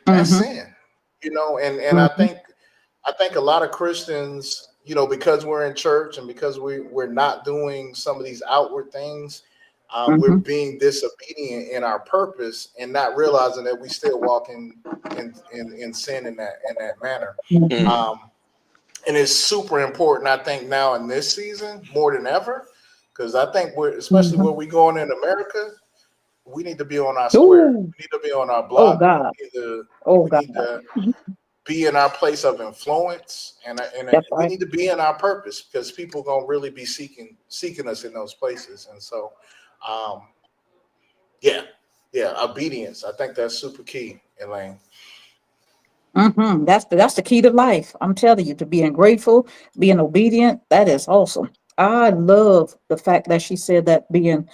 that's Hmm. sin, you know. And Hmm. I think a lot of Christians, you know, because we're in church and because we're not doing some of these outward things, we're Hmm. being disobedient in our purpose and not realizing that we still walk in sin in that manner. Hmm. Mm. Um, and it's super important, I think, now in this season more than ever, because I think we're, especially Hmm. where we going in America, we need to be on our square. Ooh. We need to be on our Oh block. God. We need to Oh we God. need to be in our place of influence, and That's we right. need to be in our purpose, because people gonna really be seeking us in those places. And so um yeah, yeah, obedience, I think that's super key, Elaine. That's the key to life. I'm telling you, to being grateful, being obedient. That is awesome. I love the fact that she said that being,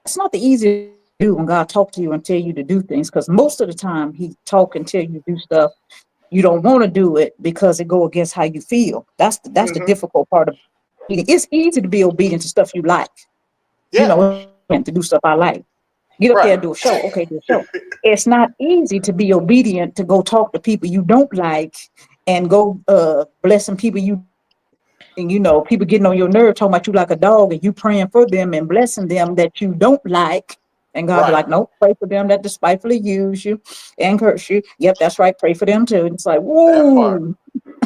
it's not the easiest do when God talk to you and tell you to do things. Because most of the time he talk and tell you to do stuff, you don't want to do it because it go against how you feel. That's the Mhm. difficult part of it. It's easy to be obedient to stuff you like, you Yeah, know, and to do stuff I like. Get up there right. and do a show. Okay, do a show. It's not easy to be obedient to go talk to people you don't like and go blessing people you, and you know, people getting on your nerve talking about you like a dog and you praying for them and blessing them that you don't like. And God be Right. like, no, pray for them that despitefully use you and curse you. Yep, that's right. Pray for them too. And it's like, That part. whoa,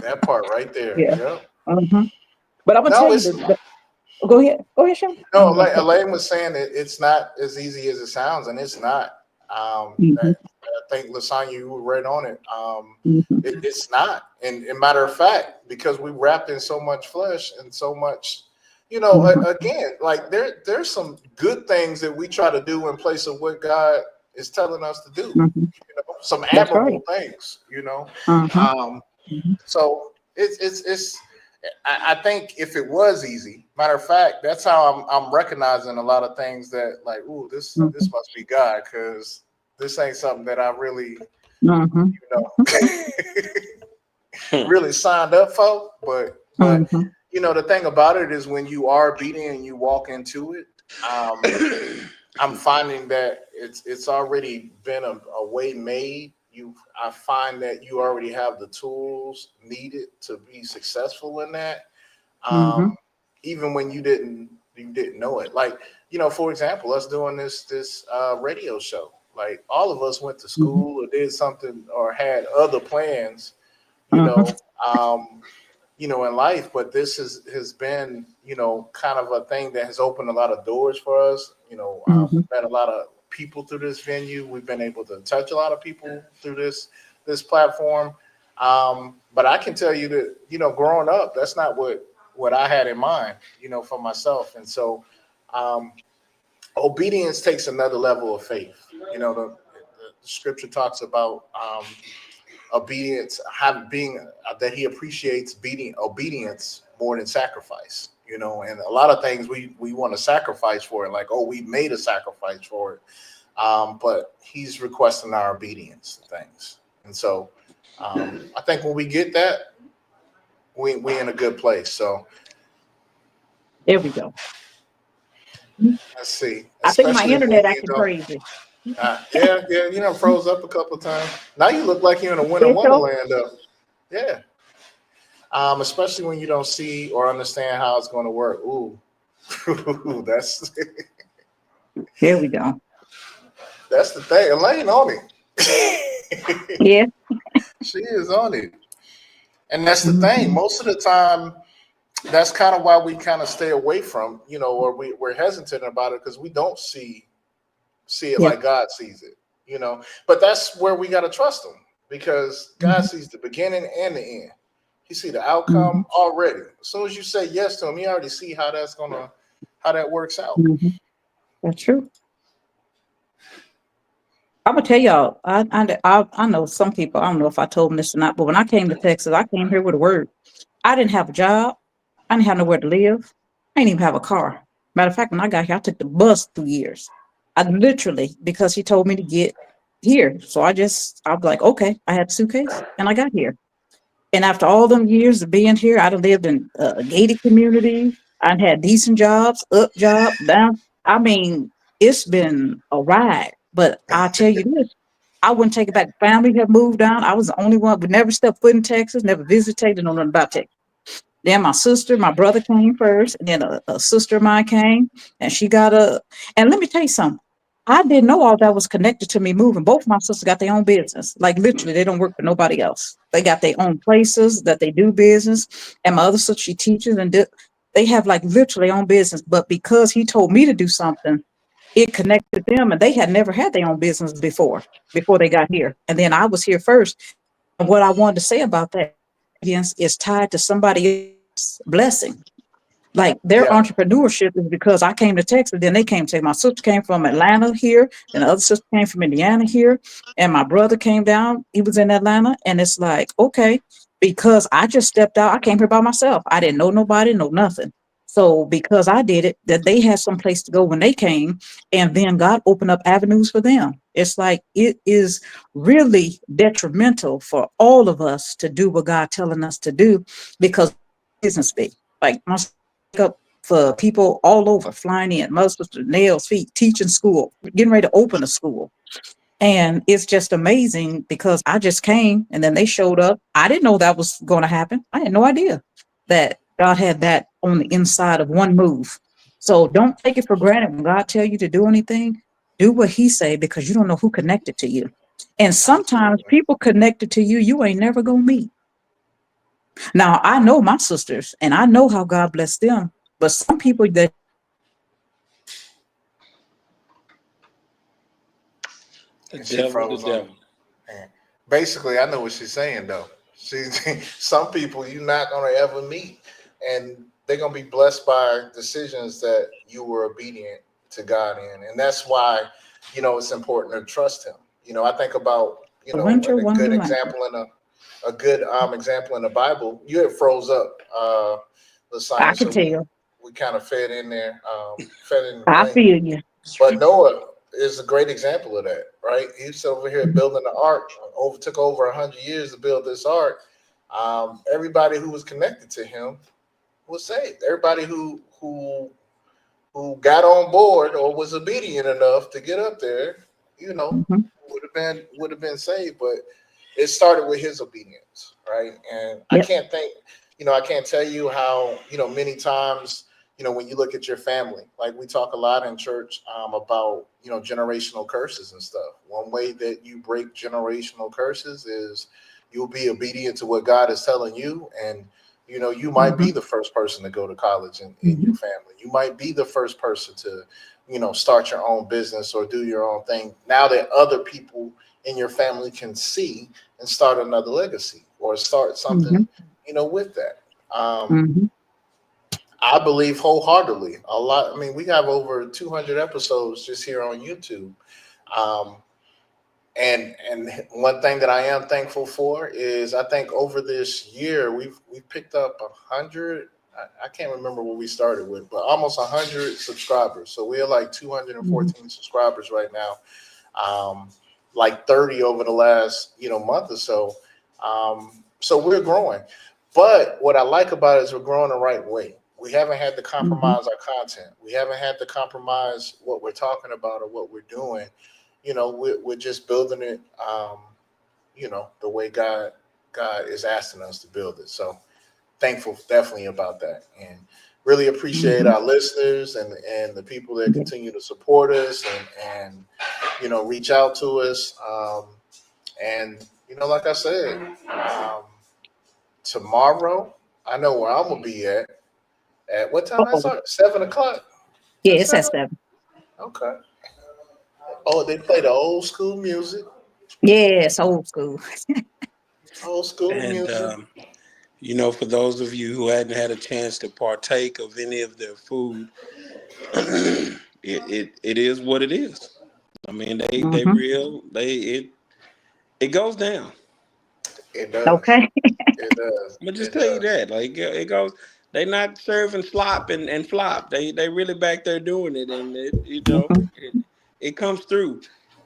That part right there. yeah. Yep. hmm But I'm gonna No, tell you it's that. Go ahead, Sean. no. I'm gonna Like cut Elaine was saying, it's not as easy as it sounds, and it's not. you. I think Lasagna, you were right on it. hmm It's not. And matter of fact, because we wrapped in so much flesh and so much, hmm again, like there's some good things that we try to do in place of what God is telling us to do. hmm Some That's right. admirable things. Uh-huh. Um, hmm so it's. I think if it was easy, matter of fact, that's how I'm recognizing a lot of things that like, ooh, this must be God, because this ain't something that I really, hmm really signed up for. But hmm the thing about it is when you are obedient and you walk into it, I'm finding that it's already been a way made. I find that you already have the tools needed to be successful in that. hmm Even when you didn't know it. Like, for example, us doing this radio show. Like all of us went to hmm school or did something or had other plans, you hmm know, um, in life, but this has been, kind of a thing that has opened a lot of doors for us. hmm Met a lot of people through this venue. We've been able to touch a lot of people through this platform. But I can tell you that, growing up, that's not what I had in mind, for myself. And so obedience takes another level of faith. The scripture talks about obedience being that he appreciates obedience more than sacrifice, and a lot of things we want to sacrifice for it, like, oh, we made a sacrifice for it, but he's requesting our obedience to things. And so I think when we get that, we in a good place. So There we go. let's see, I think my especially when internet you acting don't. crazy. Yeah, froze up a couple of times. Now you look like you're in a winter It's so wonderland, though. Yeah. Especially when you don't see or understand how it's going to work. Ooh, that's Here we go. that's the thing. Elaine on it. Yeah. She is on it, and that's the thing. hmm Most of the time, that's kind of why we kind of stay away from, or we're hesitant about it because we don't see it Yeah. like God sees it. But that's where we got to trust Him, because God hmm sees the beginning and the end. He see the hmm outcome already. As soon as you say yes to Him, He already see how that works out. hmm That's true. I'm gonna tell y'all. I know some people. I don't know if I told them this or not, but when I came to Texas, I came here with a word. I didn't have a job. I didn't have nowhere to live. I didn't even have a car. Matter of fact, when I got here, I took the bus 2 years. I literally, because he told me to get here. So I was like, okay, I had a suitcase and I got here. And after all them years of being here, I'd have lived in a gated community. I'd had decent jobs, up job, down. I mean, it's been a ride. But I tell you this, I wouldn't take it back. Family had moved down. I was the only one, would never step foot in Texas, never visited, didn't know nothing about Texas. Then my brother came first, and then a sister of mine came, and she got and let me tell you something. I didn't know all that was connected to me moving. Both my sisters got their own business. Like literally, they don't work for nobody else. They got their own places that they do business. And my other sister, she teaches they have like literally own business. But because he told me to do something, it connected them, and they had never had their own business before they got here. And then I was here first. And what I wanted to say about that is tied to somebody else's blessing. Like their Yeah. entrepreneurship is because I came to Texas, then they came to my sister came from Atlanta here, and the other sister came from Indiana here, and my brother came down, he was in Atlanta, and it's like, okay, because I just stepped out, I came here by myself. I didn't know nobody, know nothing. So because I did it, that they had some place to go when they came, and then God opened up avenues for them. It's like it is really detrimental for all of us to do what God telling us to do, because business big. Like my up for people all over flying in, most of the nails, feet, teaching school, getting ready to open a school. And it's just amazing because I just came and then they showed up. I didn't know that was going to happen. I had no idea that God had that on the inside of one move. So don't take it for granted when God tell you to do anything. Do what he say, because you don't know who connected to you. And sometimes Absolutely. people connected to you, you ain't never gonna meet. Now I know my sisters and I know how God blessed them, but some people that The And she devil, the froze on devil. me. Man. Basically, I know what she's saying though. She's some people you're not gonna ever meet, and they're gonna be blessed by decisions that you were obedient to God in, and that's why it's important to trust Him. I think about the winter a good wonderland. example in a good example in the Bible. You had froze up, I Lasagna, can so tell. we kind of fed in there, fed in the I plane. feel you. But Noah is a great example of that, right? He's over here building the ark. Took over 100 years to build this ark. Everybody who was connected to him was saved. Everybody who got on board or was obedient enough to get up there, Mhm. would have been saved. But it started with his obedience, right? And I Yep. can't think, I can't tell you how, many times, when you look at your family, like we talk a lot in church about, generational curses and stuff. One way that you break generational curses is you'll be obedient to what God is telling you. And, you might be Mhm. the first person to go to college in your Mhm. family. You might be the first person to, start your own business or do your own thing. Now that other people in your family can see and start another legacy or start something, Mhm. with that. Mhm. I believe wholeheartedly. A lot. I mean, we have over 200 episodes just here on YouTube. Um, and one thing that I am thankful for is I think over this year we've picked up 100. I can't remember what we started with, but almost 100 subscribers. So we're like Mhm. 214 subscribers right now. Like 30 over the last month or so. So we're growing. But what I like about it is we're growing the right way. We haven't had to Mhm. compromise our content. We haven't had to compromise what we're talking about or what we're doing. We're just building it, the way God is asking us to build it. So thankful definitely about that, and really appreciate Mhm. our listeners and the people that Yeah. continue to support us and reach out to us. And like I said, tomorrow I know where I'm gonna be at. At what time I Uh-oh. start? 7 o'clock. Is Yeah, it it's at 7? 7. Okay. Oh, they play the old school music. Yes, old school. Old school And music. for those of you who hadn't had a chance to partake of any of their food, it is what it is. I mean, they Mhm. real. It goes down. It does. Okay. It does. I'm gonna just It tell you does. that. Like it goes. They not serving slop and flop. They really back there doing it, and Mhm. it comes through.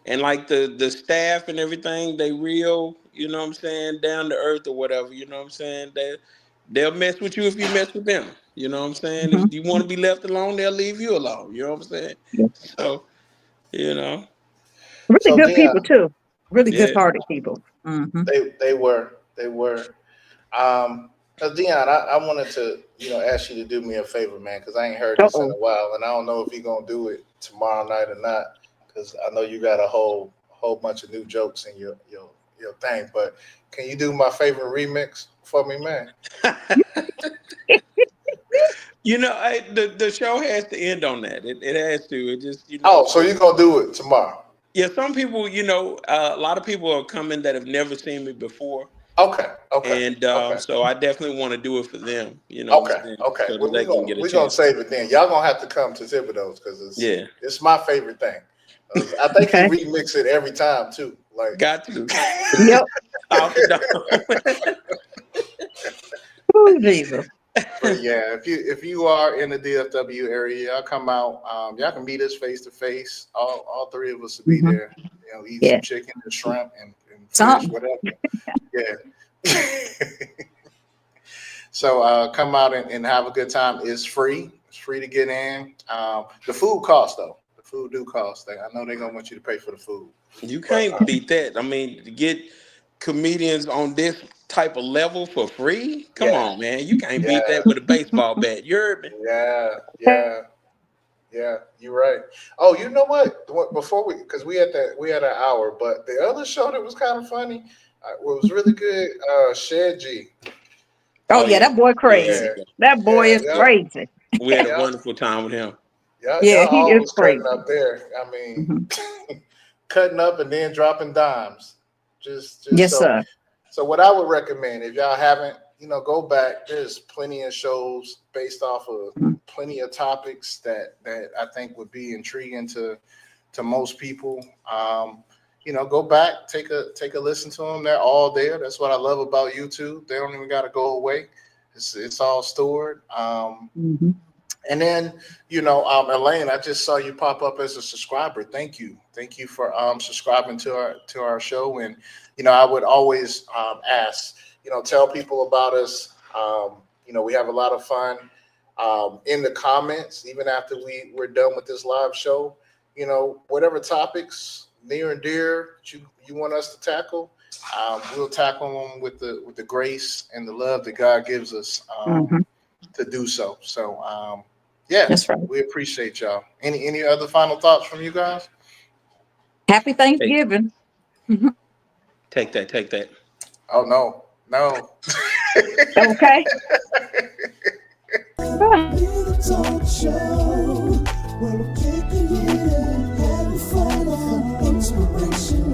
And like the staff and everything, they real. You know what I'm saying? Down to earth or whatever. You know what I'm saying? They'll mess with you if you mess with them. You know what I'm saying? If Mhm. you want to be left alone, they'll leave you alone. You know what I'm saying? Yeah. So you know, Really So good Dion, people too. Really good yeah. hearted people. Mhm. they were. Dion, I wanted to ask you to do me a favor, man, because I ain't heard this in Uh-oh. a while, and I don't know if you're gonna do it tomorrow night or not, because I know you got a whole bunch of new jokes in your thing. But can you do my favorite remix for me, man? The show has to end on that. It has to. It just Oh, so you're gonna do it tomorrow? yeah. Some people, a lot of people are coming that have never seen me before, Okay, okay, and okay. so I definitely want to do it for them. You know what I'm Okay, saying? okay. So that Well, they can get a we're gonna chance to. save it then. Y'all gonna have to come to Thibodeau's because Yeah, it's my favorite thing. I think he Okay. remix it every time too. Like, got to Yep. off the dome. Oh, Jesus. But yeah, if you are in the DFW area, y'all come out. Y'all can meet us face to face. All three of us will be Mhm. there. You know, eat Yeah. some chicken and shrimp and fish, Something. whatever. Yeah. So come out and have a good time. It's free. It's free to get in. The food costs though. The food do cost. I know they're gonna want you to pay for the food. You But can't beat that. I mean, to get comedians on this type of level for free, come yeah, on, man. You can't beat yeah, that with a baseball bat. You heard me? yeah. You're right. Oh, you know what? Before because we had an hour, but the other show that was kind of funny, was really good. Shed G. Oh yeah, that boy Yeah, crazy. That boy is Yeah. crazy. we had a Yeah. wonderful time with him. Yeah, Y'all he is always cutting crazy. up there. I mean, Mhm. cutting up and then dropping dimes. Just Yes, so. sir. So what I would recommend, if y'all haven't, go back. There's plenty of shows based off of Mhm. plenty of topics that I think would be intriguing to most people. Go back, take a listen to them. They're all there. That's what I love about YouTube. They don't even got to go away. It's all stored. Mhm. And then, Elaine, I just saw you pop up as a subscriber. Thank you for subscribing to our show. And I would always ask, tell people about us. We have a lot of fun in the comments, even after we're done with this live show. Whatever topics near and dear you want us to tackle, we'll tackle them with the grace and the love that God gives us Mhm. to do so. So yeah, That's right. we appreciate y'all. Any other final thoughts from you guys? Happy Thanksgiving. Take that. Oh no. Okay. Little talk show. Well,